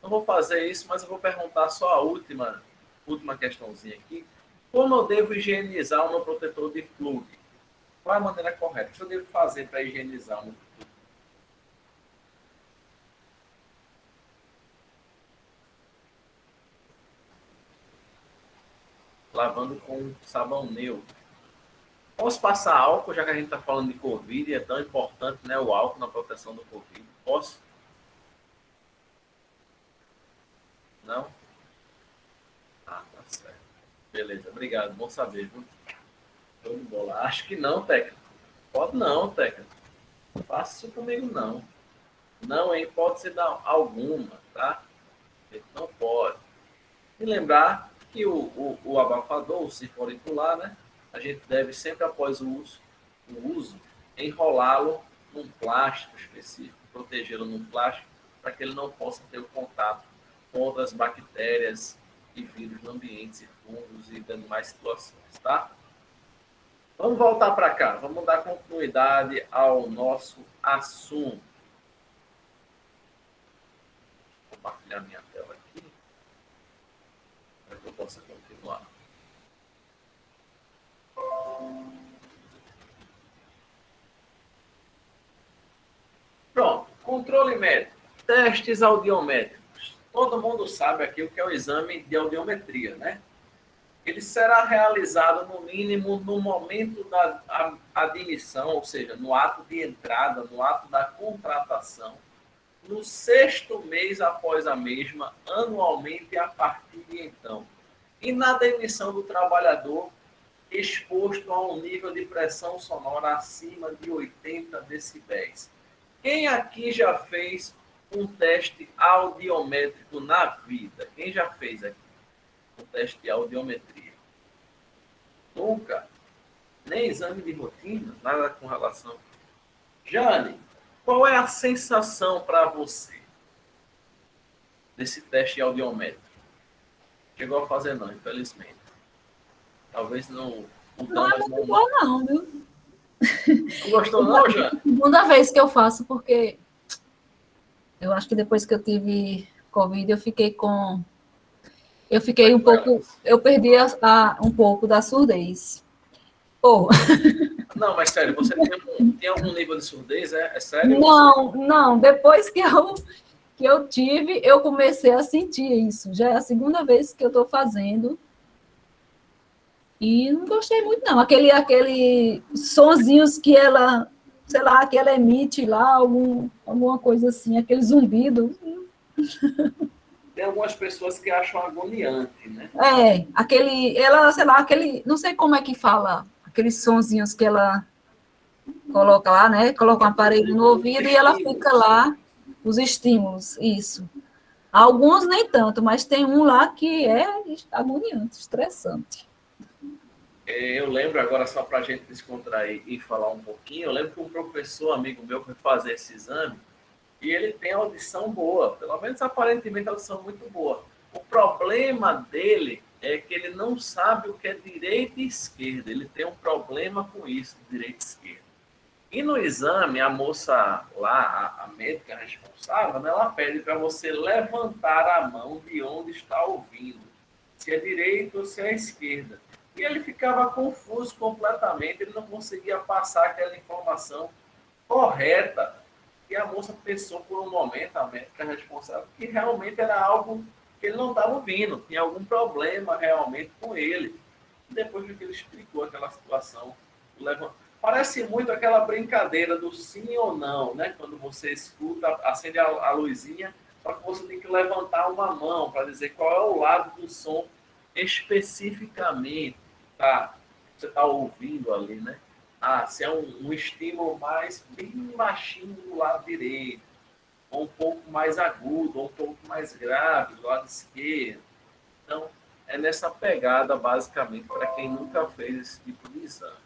Não vou fazer isso, mas eu vou perguntar só a última questãozinha aqui. Como eu devo higienizar o meu protetor de plug? Qual é a maneira correta? O que eu devo fazer para higienizar o meu plug? Lavando com sabão neutro. Posso passar álcool, já que a gente está falando de Covid, e é tão importante, né, o álcool na proteção do Covid. Posso? Não? Ah, tá certo. Beleza, obrigado. Bom saber, viu? Show de bola. Acho que não, técnico. Pode não, técnico. Não faça isso comigo, não. Não, hein? Pode ser dar alguma, tá? Não pode. E lembrar que o abafador, o circulaar, né? A gente deve sempre, após o uso enrolá-lo num plástico específico, protegê-lo num plástico, para que ele não possa ter o contato com outras bactérias e vírus no ambiente, e fungos e demais situações, tá? Vamos voltar para cá, vamos dar continuidade ao nosso assunto. Vou compartilhar minha tela aqui, para que eu possa continuar. Pronto, controle médico, testes audiométricos. Todo mundo sabe aqui o que é o exame de audiometria, né? Ele será realizado, no mínimo, no momento da admissão, ou seja, no ato de entrada, no ato da contratação, no 6º mês após a mesma, anualmente a partir de então. E na demissão do trabalhador exposto a um nível de pressão sonora acima de 80 decibéis. Quem aqui já fez um teste audiométrico na vida? Quem já fez aqui um teste de audiometria? Nunca? Nem exame de rotina? Nada com relação. Jane, qual é a sensação para você desse teste audiométrico? Chegou a fazer não, infelizmente. Talvez não... Não é muito boa não, viu? Não gostou não, Jane? Segunda vez que eu faço, porque eu acho que depois que eu tive Covid, eu fiquei um pouco, eu perdi um pouco da surdez. Oh. Não, mas sério, você tem algum nível de surdez? É sério? Não, depois que eu tive, eu comecei a sentir isso. Já é a segunda vez que eu estou fazendo. E não gostei muito, não. Aquele sonzinhos que ela, sei lá, que ela emite lá, alguma coisa assim, aquele zumbido. Tem tem algumas pessoas que acham agoniante, né? Ela, sei lá, não sei como é que fala, aqueles sonzinhos que ela coloca lá, né? Coloca um aparelho no ouvido e ela fica lá, os estímulos, isso. Alguns nem tanto, mas tem um lá que é agoniante, estressante. Eu lembro agora, só para a gente descontrair e falar um pouquinho, eu lembro que um professor, amigo meu, foi fazer esse exame e ele tem audição boa, pelo menos aparentemente audição muito boa. O problema dele é que ele não sabe o que é direita e esquerda, ele tem um problema com isso, direita e esquerda. E no exame, a moça lá, a médica responsável, né, ela pede para você levantar a mão de onde está ouvindo, se é direita ou se é esquerda. E ele ficava confuso completamente, ele não conseguia passar aquela informação correta. E a moça pensou por um momento, a médica responsável, que realmente era algo que ele não estava ouvindo, tinha algum problema realmente com ele. E depois que ele explicou aquela situação, parece muito aquela brincadeira do sim ou não, né? Quando você escuta, acende a luzinha, só que você tem que levantar uma mão para dizer qual é o lado do som especificamente, tá? Você está ouvindo ali, né? Se é um estímulo mais bem baixinho do lado direito, ou um pouco mais agudo, ou um pouco mais grave do lado esquerdo. Então, é nessa pegada, basicamente, para quem nunca fez esse tipo de exame.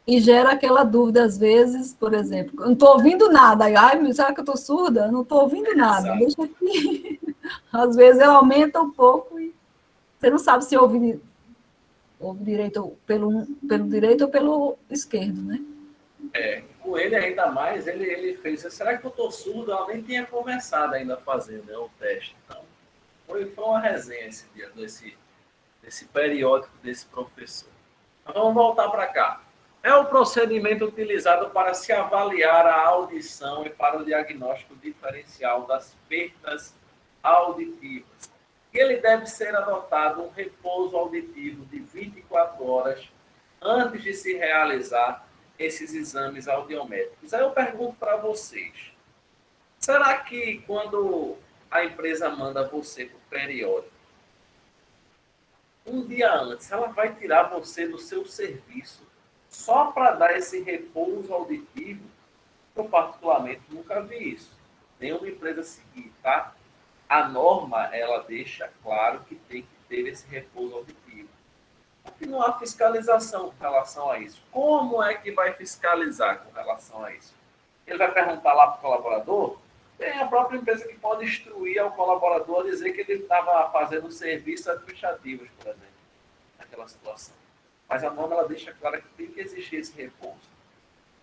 E gera aquela dúvida, às vezes, por exemplo, eu não estou ouvindo nada. Ai, será que eu estou surda? Eu não estou ouvindo nada. Exato. Deixa aqui. Às vezes ela aumenta um pouco e você não sabe se ouve direito pelo direito ou pelo esquerdo, né? Com ele ainda mais, ele fez, será que eu estou surdo? Ela nem tinha começado ainda a fazer, né, o teste. Então, foi uma resenha esse dia, desse periódico desse professor. Mas vamos voltar para cá. É o procedimento utilizado para se avaliar a audição e para o diagnóstico diferencial das perdas auditivas. Ele deve ser adotado um repouso auditivo de 24 horas antes de se realizar esses exames audiométricos. Aí eu pergunto para vocês, será que quando a empresa manda você para o periódico, um dia antes, ela vai tirar você do seu serviço só para dar esse repouso auditivo? Eu, particularmente, nunca vi isso. Nenhuma empresa seguir, tá? A norma, ela deixa claro que tem que ter esse repouso auditivo. Porque não há fiscalização com relação a isso. Como é que vai fiscalizar com relação a isso? Ele vai perguntar lá para o colaborador? Tem a própria empresa que pode instruir ao colaborador a dizer que ele estava fazendo serviços administrativos, por exemplo, naquela situação. Mas a norma, ela deixa claro que tem que existir esse repouso.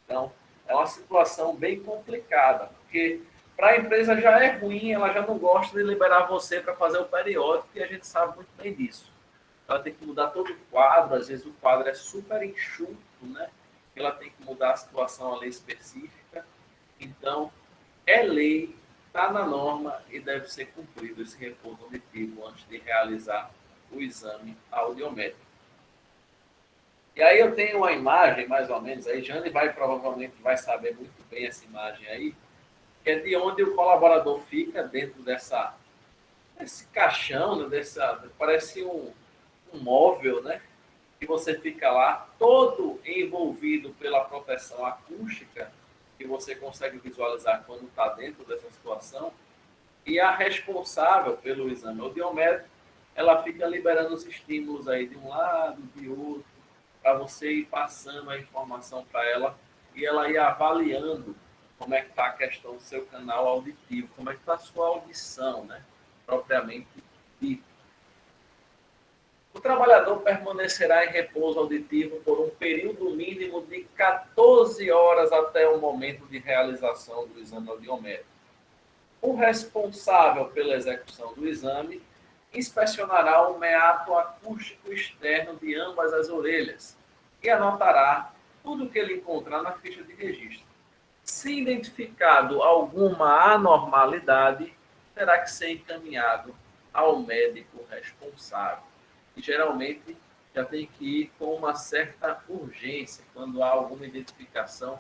Então, é uma situação bem complicada, porque para a empresa já é ruim, ela já não gosta de liberar você para fazer o periódico, e a gente sabe muito bem disso. Ela tem que mudar todo o quadro, às vezes o quadro é super enxuto, né? Ela tem que mudar a situação ali específica. Então, é lei, está na norma e deve ser cumprido esse repouso auditivo antes de realizar o exame audiométrico. E aí eu tenho uma imagem, mais ou menos, aí Jane provavelmente vai saber muito bem essa imagem aí, que é de onde o colaborador fica dentro desse caixão, né, parece um móvel, né? Que você fica lá todo envolvido pela proteção acústica, que você consegue visualizar quando está dentro dessa situação, e a responsável pelo exame audiométrico, ela fica liberando os estímulos aí de um lado, de outro, para você ir passando a informação para ela e ela ir avaliando como é que está a questão do seu canal auditivo, como é que está a sua audição, né? Propriamente dita. O trabalhador permanecerá em repouso auditivo por um período mínimo de 14 horas até o momento de realização do exame audiométrico. O responsável pela execução do exame inspecionará o meato acústico externo de ambas as orelhas e anotará tudo o que ele encontrar na ficha de registro. Se identificado alguma anormalidade, terá que ser encaminhado ao médico responsável. E, geralmente, já tem que ir com uma certa urgência. Quando há alguma identificação,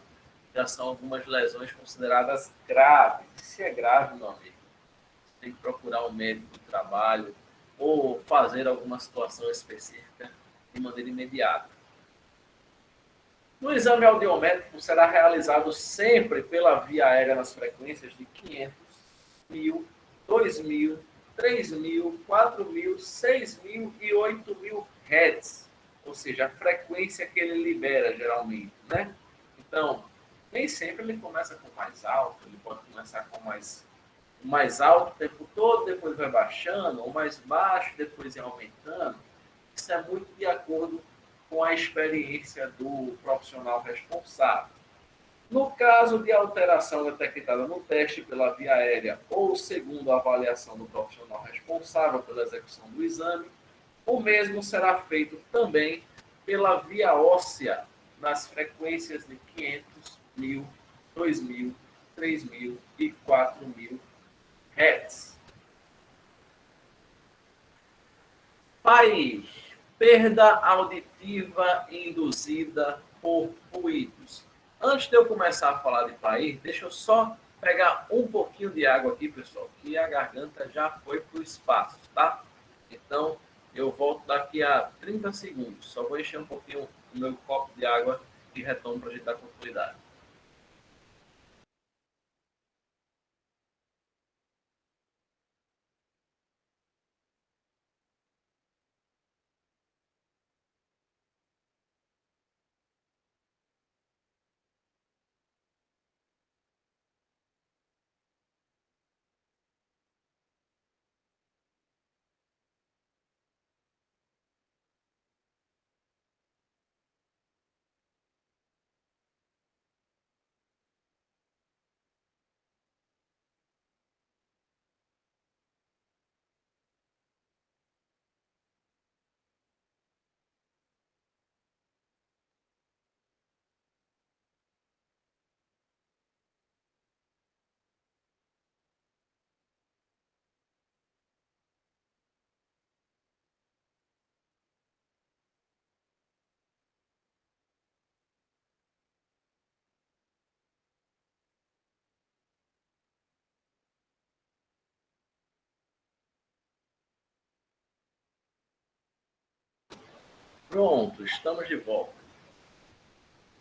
já são algumas lesões consideradas graves. E se é grave, meu amigo, tem que procurar um médico do trabalho ou fazer alguma situação específica de maneira imediata. No exame audiométrico será realizado sempre pela via aérea nas frequências de 500, 1000, 2000, 3000, 4000, 6000 e 8000 Hz, ou seja, a frequência que ele libera geralmente, né? Então, nem sempre ele começa com mais alto, ele pode começar com mais alto o tempo todo, depois vai baixando, ou mais baixo, depois vai aumentando. Isso é muito de acordo com a experiência do profissional responsável. No caso de alteração detectada no teste pela via aérea ou segundo a avaliação do profissional responsável pela execução do exame, o mesmo será feito também pela via óssea nas frequências de 500, 1000, 2000, 3000 e 4000 Hz. PAI, perda auditiva induzida por ruídos. Antes de eu começar a falar de PAI, deixa eu só pegar um pouquinho de água aqui, pessoal, que a garganta já foi para o espaço, tá? Então, eu volto daqui a 30 segundos. Só vou encher um pouquinho o meu copo de água e retorno para a gente dar continuidade. Pronto, estamos de volta.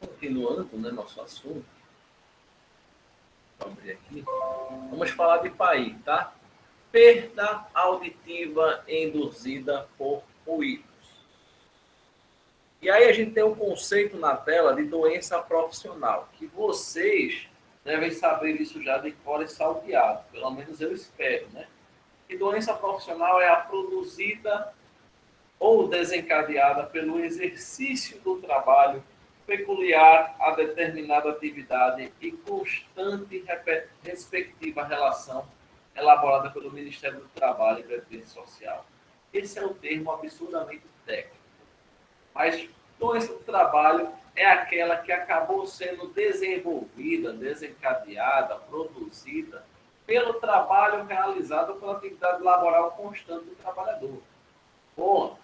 Continuando, né, nosso assunto. Vou abrir aqui. Vamos falar de PAI, tá? Perda auditiva induzida por ruídos. E aí a gente tem um conceito na tela de doença profissional, que vocês devem saber isso já de cor e salteado, pelo menos eu espero, né? Que doença profissional é a produzida ou desencadeada pelo exercício do trabalho peculiar a determinada atividade e constante respectiva relação elaborada pelo Ministério do Trabalho e Previdência Social. Esse é o termo absurdamente técnico. Mas doença do trabalho é aquela que acabou sendo desenvolvida, desencadeada, produzida pelo trabalho realizado pela atividade laboral constante do trabalhador. Bom,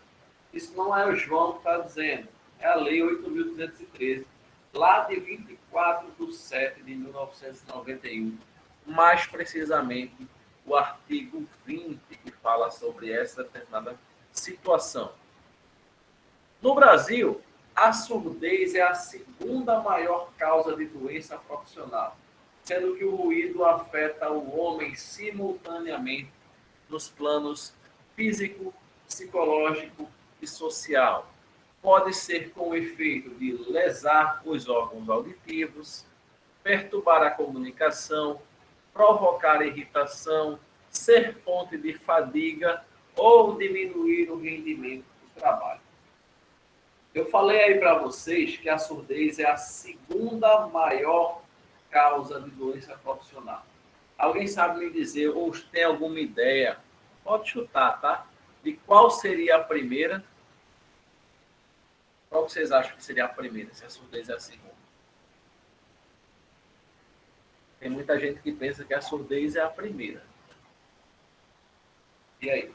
isso não é o João que está dizendo, é a Lei 8.213, lá de 24 de 7 de 1991, mais precisamente o artigo 20, que fala sobre essa determinada situação. No Brasil, a surdez é a segunda maior causa de doença profissional, sendo que o ruído afeta o homem simultaneamente nos planos físico, psicológico e social. Pode ser com o efeito de lesar os órgãos auditivos, perturbar a comunicação, provocar irritação, ser fonte de fadiga ou diminuir o rendimento do trabalho. Eu falei aí para vocês que a surdez é a segunda maior causa de doença profissional. Alguém sabe me dizer ou tem alguma ideia? Pode chutar, tá? De qual seria a primeira? Qual vocês acham que seria a primeira, se a surdez é a segunda? Tem muita gente que pensa que a surdez é a primeira. E aí?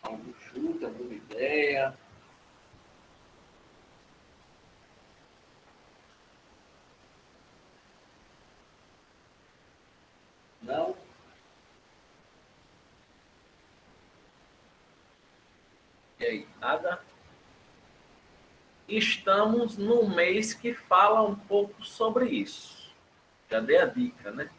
Algum chute, alguma ideia? aí? Nada? Estamos no mês que fala um pouco sobre isso. Já dei a dica, né?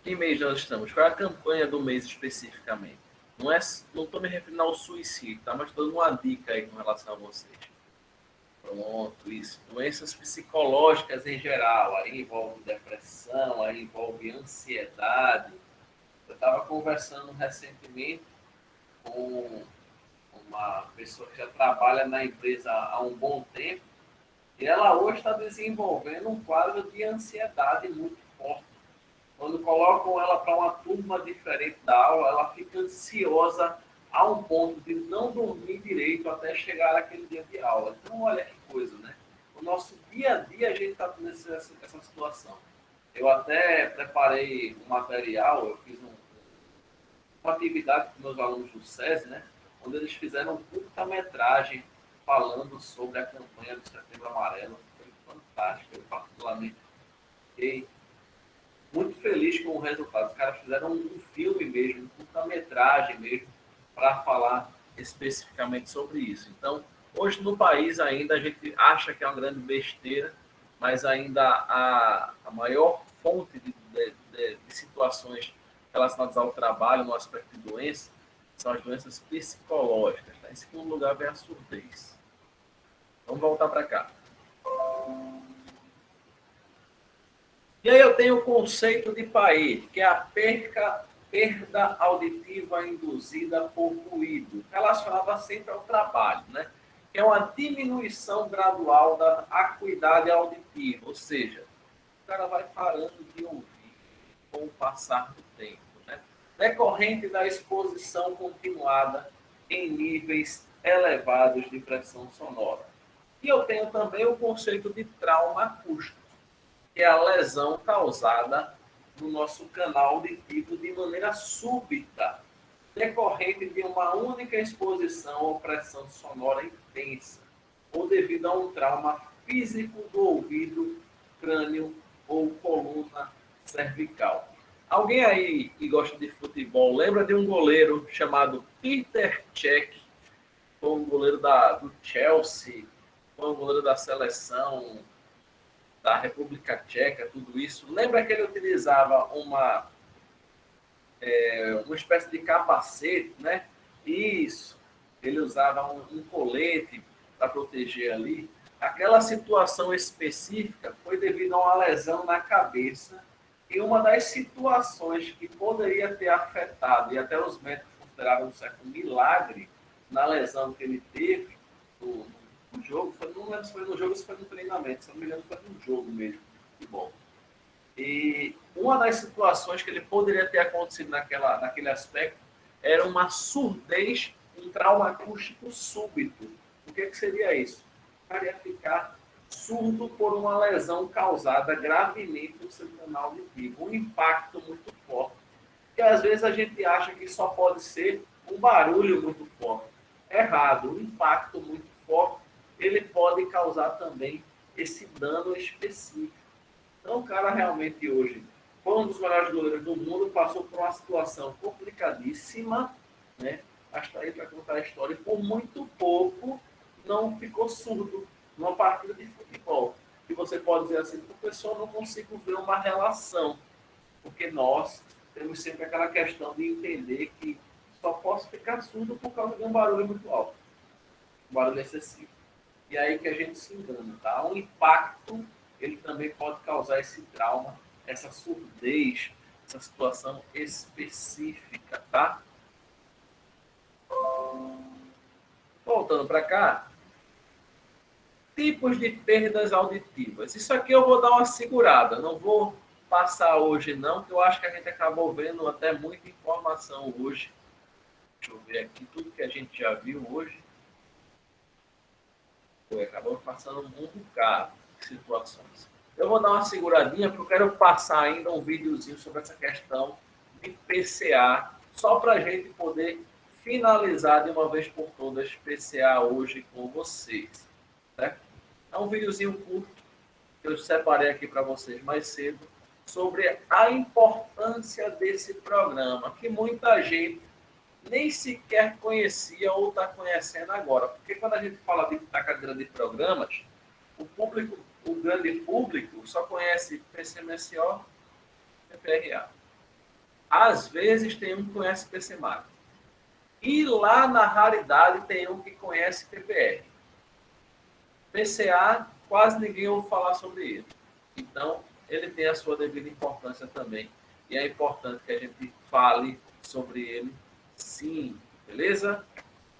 Que mês nós estamos? Qual é a campanha do mês especificamente? Não estou me referindo ao suicídio, tá? Mas estou dando uma dica aí com relação a vocês. Pronto, isso. Doenças psicológicas em geral. Aí envolve depressão, aí envolve ansiedade. Eu estava conversando recentemente com uma pessoa que já trabalha na empresa há um bom tempo e ela hoje está desenvolvendo um quadro de ansiedade muito forte. Quando colocam ela para uma turma diferente da aula, ela fica ansiosa a um ponto de não dormir direito até chegar aquele dia de aula. Então, olha que coisa, né? O nosso dia a dia, a gente está tendo essa situação. Eu até preparei um material, eu fiz uma atividade com meus alunos do SESI, né? Onde eles fizeram um curta-metragem falando sobre a campanha do Setembro Amarelo. Foi fantástico, eu particularmente fiquei muito feliz com o resultado. Os caras fizeram um filme mesmo, um curta-metragem mesmo, para falar especificamente sobre isso. Então, hoje no país ainda a gente acha que é uma grande besteira, mas ainda a maior fonte de situações relacionadas ao trabalho no aspecto de doença são as doenças psicológicas. Tá? Em segundo lugar vem a surdez. Vamos voltar para cá. E aí eu tenho o conceito de PAER, que é a perda auditiva induzida por ruído, relacionada sempre ao trabalho, né? Que é uma diminuição gradual da acuidade auditiva, ou seja, o cara vai parando de ouvir com o passar do tempo, né? Decorrente da exposição continuada em níveis elevados de pressão sonora. E eu tenho também o conceito de trauma acústico, que é a lesão causada no nosso canal auditivo de maneira súbita, decorrente de uma única exposição à pressão sonora intensa, ou devido a um trauma físico do ouvido, crânio ou coluna cervical. Alguém aí que gosta de futebol lembra de um goleiro chamado Peter Cech? Foi um goleiro do Chelsea, foi um goleiro da seleção da República Tcheca, tudo isso. Lembra que ele utilizava uma espécie de capacete, né? Isso. Ele usava um colete para proteger ali. Aquela situação específica foi devido a uma lesão na cabeça e uma das situações que poderia ter afetado, e até os médicos consideraram um certo milagre na lesão que ele teve no jogo, não lembro se foi no jogo ou se foi no treinamento, se não me engano foi no jogo mesmo, de futebol. E uma das situações que ele poderia ter acontecido naquele aspecto era uma surdez, um trauma acústico súbito. O que seria isso? O cara ia ficar surdo por uma lesão causada gravemente no seu canal auditivo, um impacto muito forte. Que às vezes a gente acha que só pode ser um barulho muito forte. Errado, um impacto muito forte, ele pode causar também esse dano específico. Então, o cara realmente hoje foi um dos melhores goleiros do mundo, passou por uma situação complicadíssima, né? Está aí para contar a história, e por muito pouco não ficou surdo numa partida de futebol. E você pode dizer assim, professor, não consigo ver uma relação, porque nós temos sempre aquela questão de entender que só posso ficar surdo por causa de um barulho muito alto, um barulho excessivo. E aí que a gente se engana, tá? Um impacto, ele também pode causar esse trauma, essa surdez, essa situação específica, tá? Voltando para cá, tipos de perdas auditivas. Isso aqui eu vou dar uma segurada, não vou passar hoje não, que eu acho que a gente acabou vendo até muita informação hoje. Deixa eu ver aqui tudo que a gente já viu hoje. Acabou passando um bocado de situações. Eu vou dar uma seguradinha porque eu quero passar ainda um videozinho sobre essa questão de PCA, só para a gente poder finalizar de uma vez por todas PCA hoje com vocês. Certo? É um videozinho curto que eu separei aqui para vocês mais cedo sobre a importância desse programa, que muita gente nem sequer conhecia ou está conhecendo agora. Porque quando a gente fala da cadeira de programas, o público, o grande público, só conhece PCMSO e PRA. Às vezes tem um que conhece PCMAC. E lá na raridade tem um que conhece PPR. PCA, quase ninguém ouve falar sobre ele. Então, ele tem a sua devida importância também. E é importante que a gente fale sobre ele, sim. Beleza?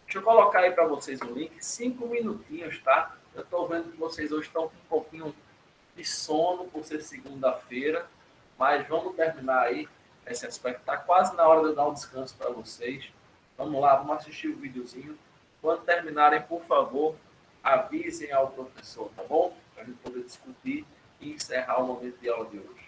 Deixa eu colocar aí para vocês o link. 5 minutinhos, tá? Eu estou vendo que vocês hoje estão com um pouquinho de sono por ser segunda-feira. Mas vamos terminar aí esse aspecto. Está quase na hora de eu dar um descanso para vocês. Vamos lá, vamos assistir o videozinho. Quando terminarem, por favor, avisem ao professor, tá bom? Para a gente poder discutir e encerrar o momento de aula de hoje.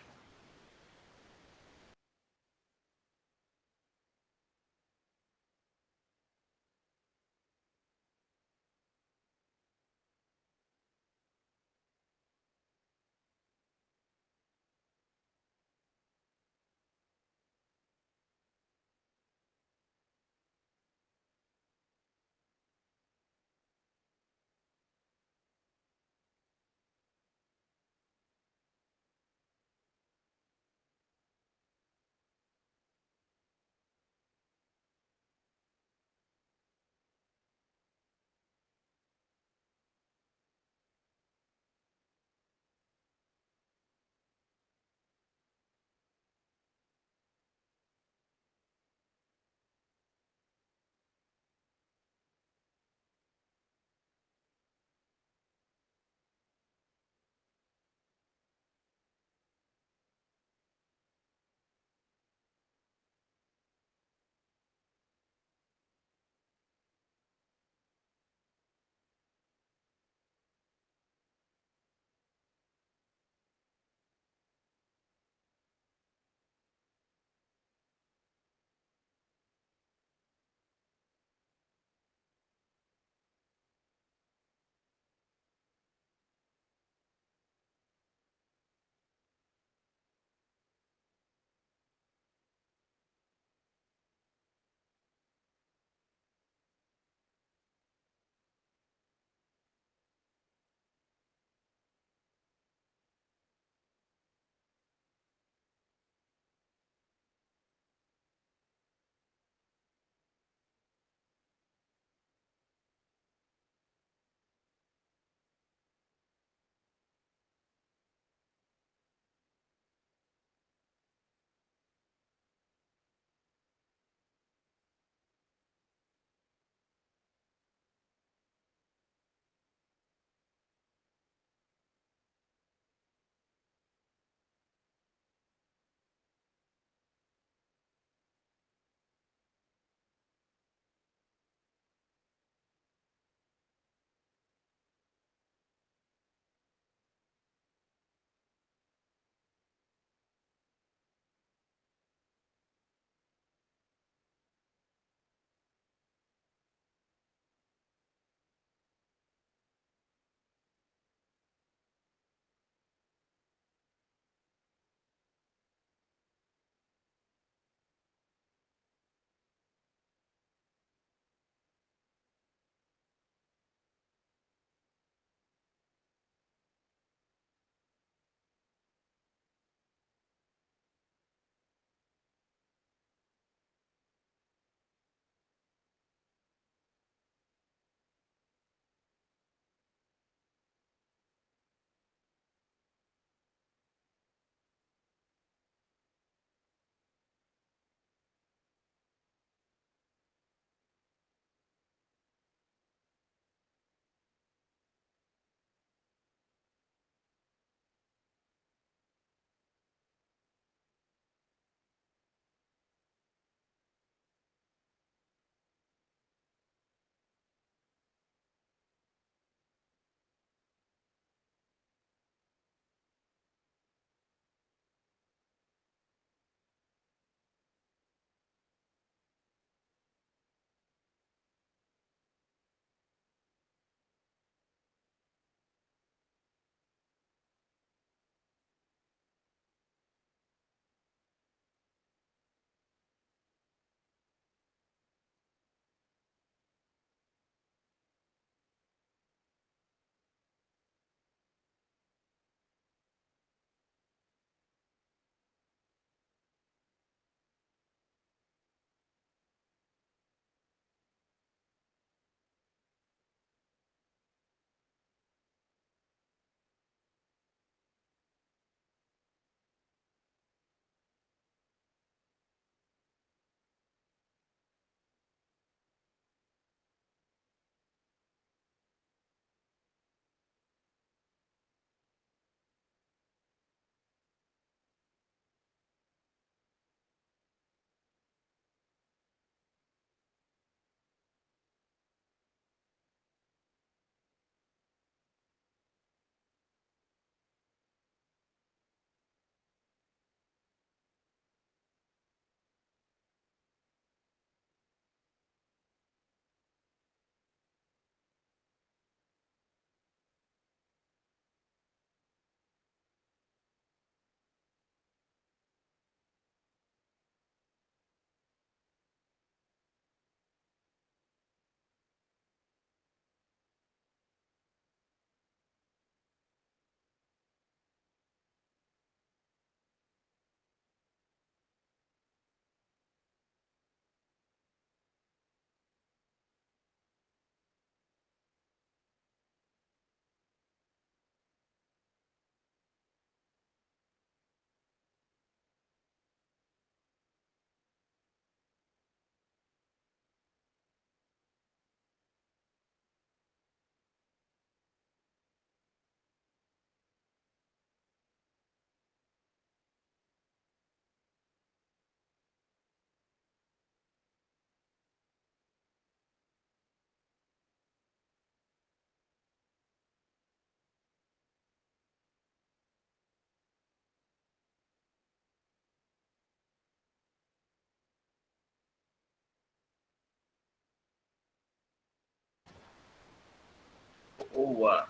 Boa,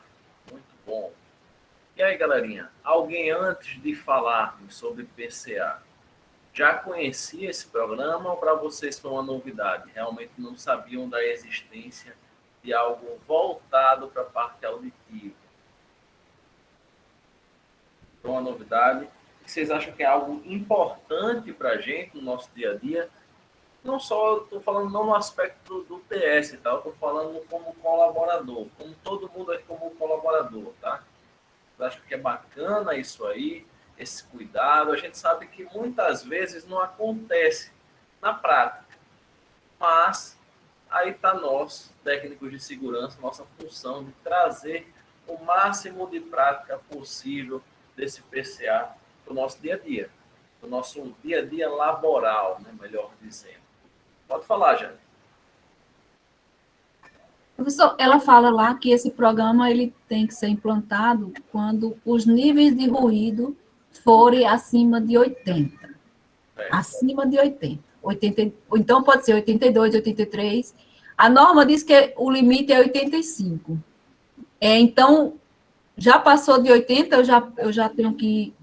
muito bom. E aí, galerinha, alguém antes de falarmos sobre PCA, já conhecia esse programa ou para vocês foi uma novidade? Realmente não sabiam da existência de algo voltado para a parte auditiva? Foi uma novidade? Vocês acham que é algo importante para a gente no nosso dia a dia? Não só, estou falando não no aspecto do TS, tá? Estou falando como colaborador, como todo mundo aqui como colaborador, tá? Eu acho que é bacana isso aí, esse cuidado. A gente sabe que muitas vezes não acontece na prática, mas aí está nós, técnicos de segurança, nossa função de trazer o máximo de prática possível desse PCA para o nosso dia a dia, para o nosso dia a dia laboral, né, melhor dizendo. Pode falar, Jane. Professor, ela fala lá que esse programa ele tem que ser implantado quando os níveis de ruído forem acima de 80. Acima de 80. 80. Então, pode ser 82, 83. A norma diz que o limite é 85. Então, já passou de 80, eu já tenho que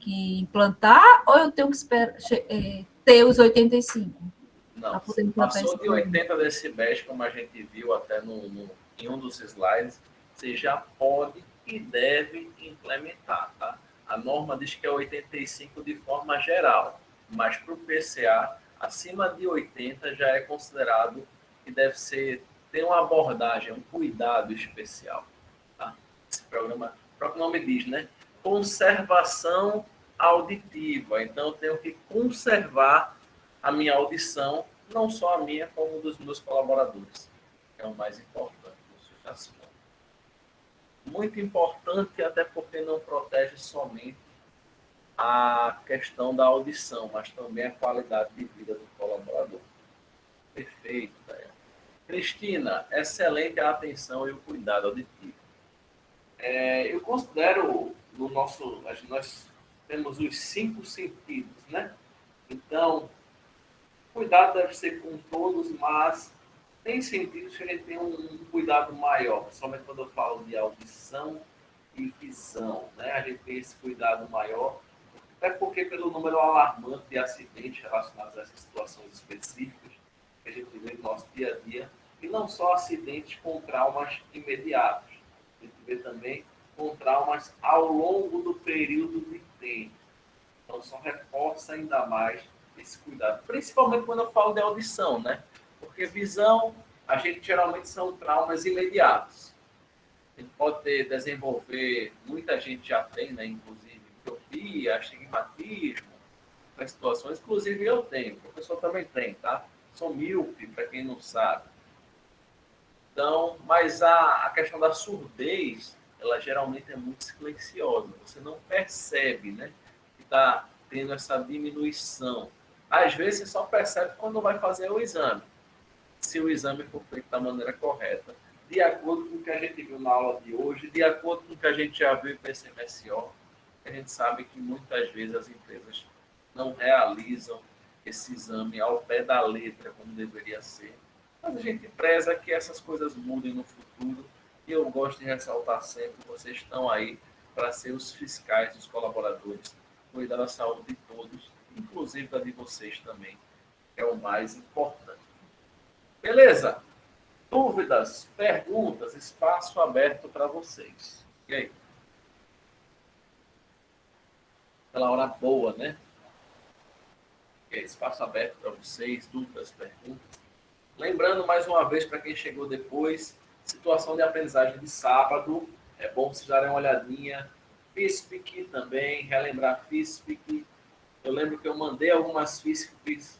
implantar ou eu tenho que ter os 85? Não, passou de 80 decibéis, como a gente viu até em um dos slides, você já pode e deve implementar, tá? A norma diz que é 85 de forma geral, mas para o PCA, acima de 80 já é considerado que deve ter uma abordagem, um cuidado especial, tá? Esse programa, o próprio nome diz, né? Conservação auditiva. Então, eu tenho que conservar a minha audição, não só a minha, como dos meus colaboradores. É o mais importante. Muito importante, até porque não protege somente a questão da audição, mas também a qualidade de vida do colaborador. Perfeito, Dayane. Cristina, excelente a atenção e o cuidado auditivo. Eu considero, nós temos os 5 sentidos, né? Então, cuidado deve ser com todos, mas tem sentidos que a gente tem um cuidado maior, principalmente quando eu falo de audição e visão, né? A gente tem esse cuidado maior, até porque pelo número alarmante de acidentes relacionados a essas situações específicas que a gente vê no nosso dia a dia, e não só acidentes com traumas imediatos, a gente vê também com traumas ao longo do período de tempo. Então, só reforça ainda mais esse cuidado, principalmente quando eu falo de audição, né? Porque visão, a gente geralmente são traumas imediatos. A gente pode desenvolver, muita gente já tem, né? Inclusive, miopia, astigmatismo, nas situações, inclusive eu tenho, o professor também tem, tá? Sou míope, para quem não sabe. Então, mas a questão da surdez, ela geralmente é muito silenciosa. Você não percebe, né? Que está tendo essa diminuição. Às vezes, você só percebe quando vai fazer o exame. Se o exame for feito da maneira correta, de acordo com o que a gente viu na aula de hoje, de acordo com o que a gente já viu em PCMSO, a gente sabe que muitas vezes as empresas não realizam esse exame ao pé da letra, como deveria ser. Mas a gente preza que essas coisas mudem no futuro, e eu gosto de ressaltar sempre que vocês estão aí para ser os fiscais dos colaboradores, cuidar da saúde de todos, inclusive da de vocês também, que é o mais importante. Beleza? Dúvidas, perguntas, espaço aberto para vocês. E aí? Aquela hora boa, né? E aí, espaço aberto para vocês, dúvidas, perguntas. Lembrando mais uma vez para quem chegou depois, situação de aprendizagem de sábado, é bom vocês darem uma olhadinha. FISPIC também, relembrar FISPIC. Eu lembro que eu mandei algumas FISPICs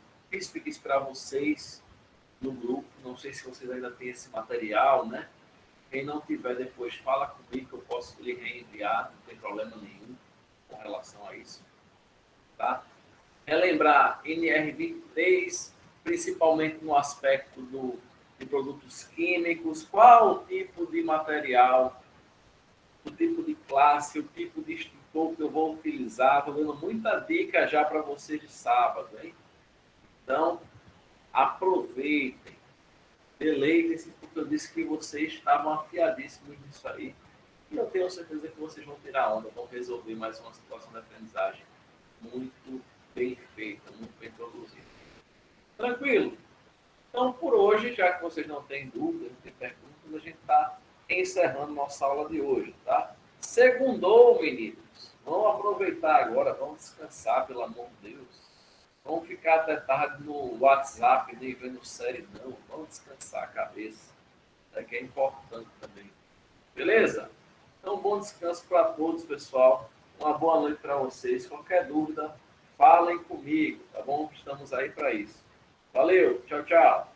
para vocês no grupo, não sei se vocês ainda têm esse material, né? Quem não tiver depois, fala comigo que eu posso lhe reenviar, não tem problema nenhum com relação a isso. Tá? Relembrar NR23, principalmente no aspecto de produtos químicos, qual o tipo de material, o tipo de classe, o tipo de extintor que eu vou utilizar. Estou dando muita dica já para vocês de sábado, hein? Então, aproveitem, deleitem-se, porque eu disse que vocês estavam afiadíssimos nisso aí. E eu tenho certeza que vocês vão tirar onda, vão resolver mais uma situação de aprendizagem muito bem feita, muito bem produzida. Tranquilo? Então, por hoje, já que vocês não têm dúvidas, não têm perguntas, a gente está encerrando nossa aula de hoje, tá? Segundou, meninos. Vamos aproveitar agora, vamos descansar, pelo amor de Deus. Vamos ficar até tarde no WhatsApp, nem vendo série, não. Vamos descansar a cabeça. É que é importante também. Beleza? Então, bom descanso para todos, pessoal. Uma boa noite para vocês. Qualquer dúvida, falem comigo, tá bom? Estamos aí para isso. Valeu, tchau, tchau.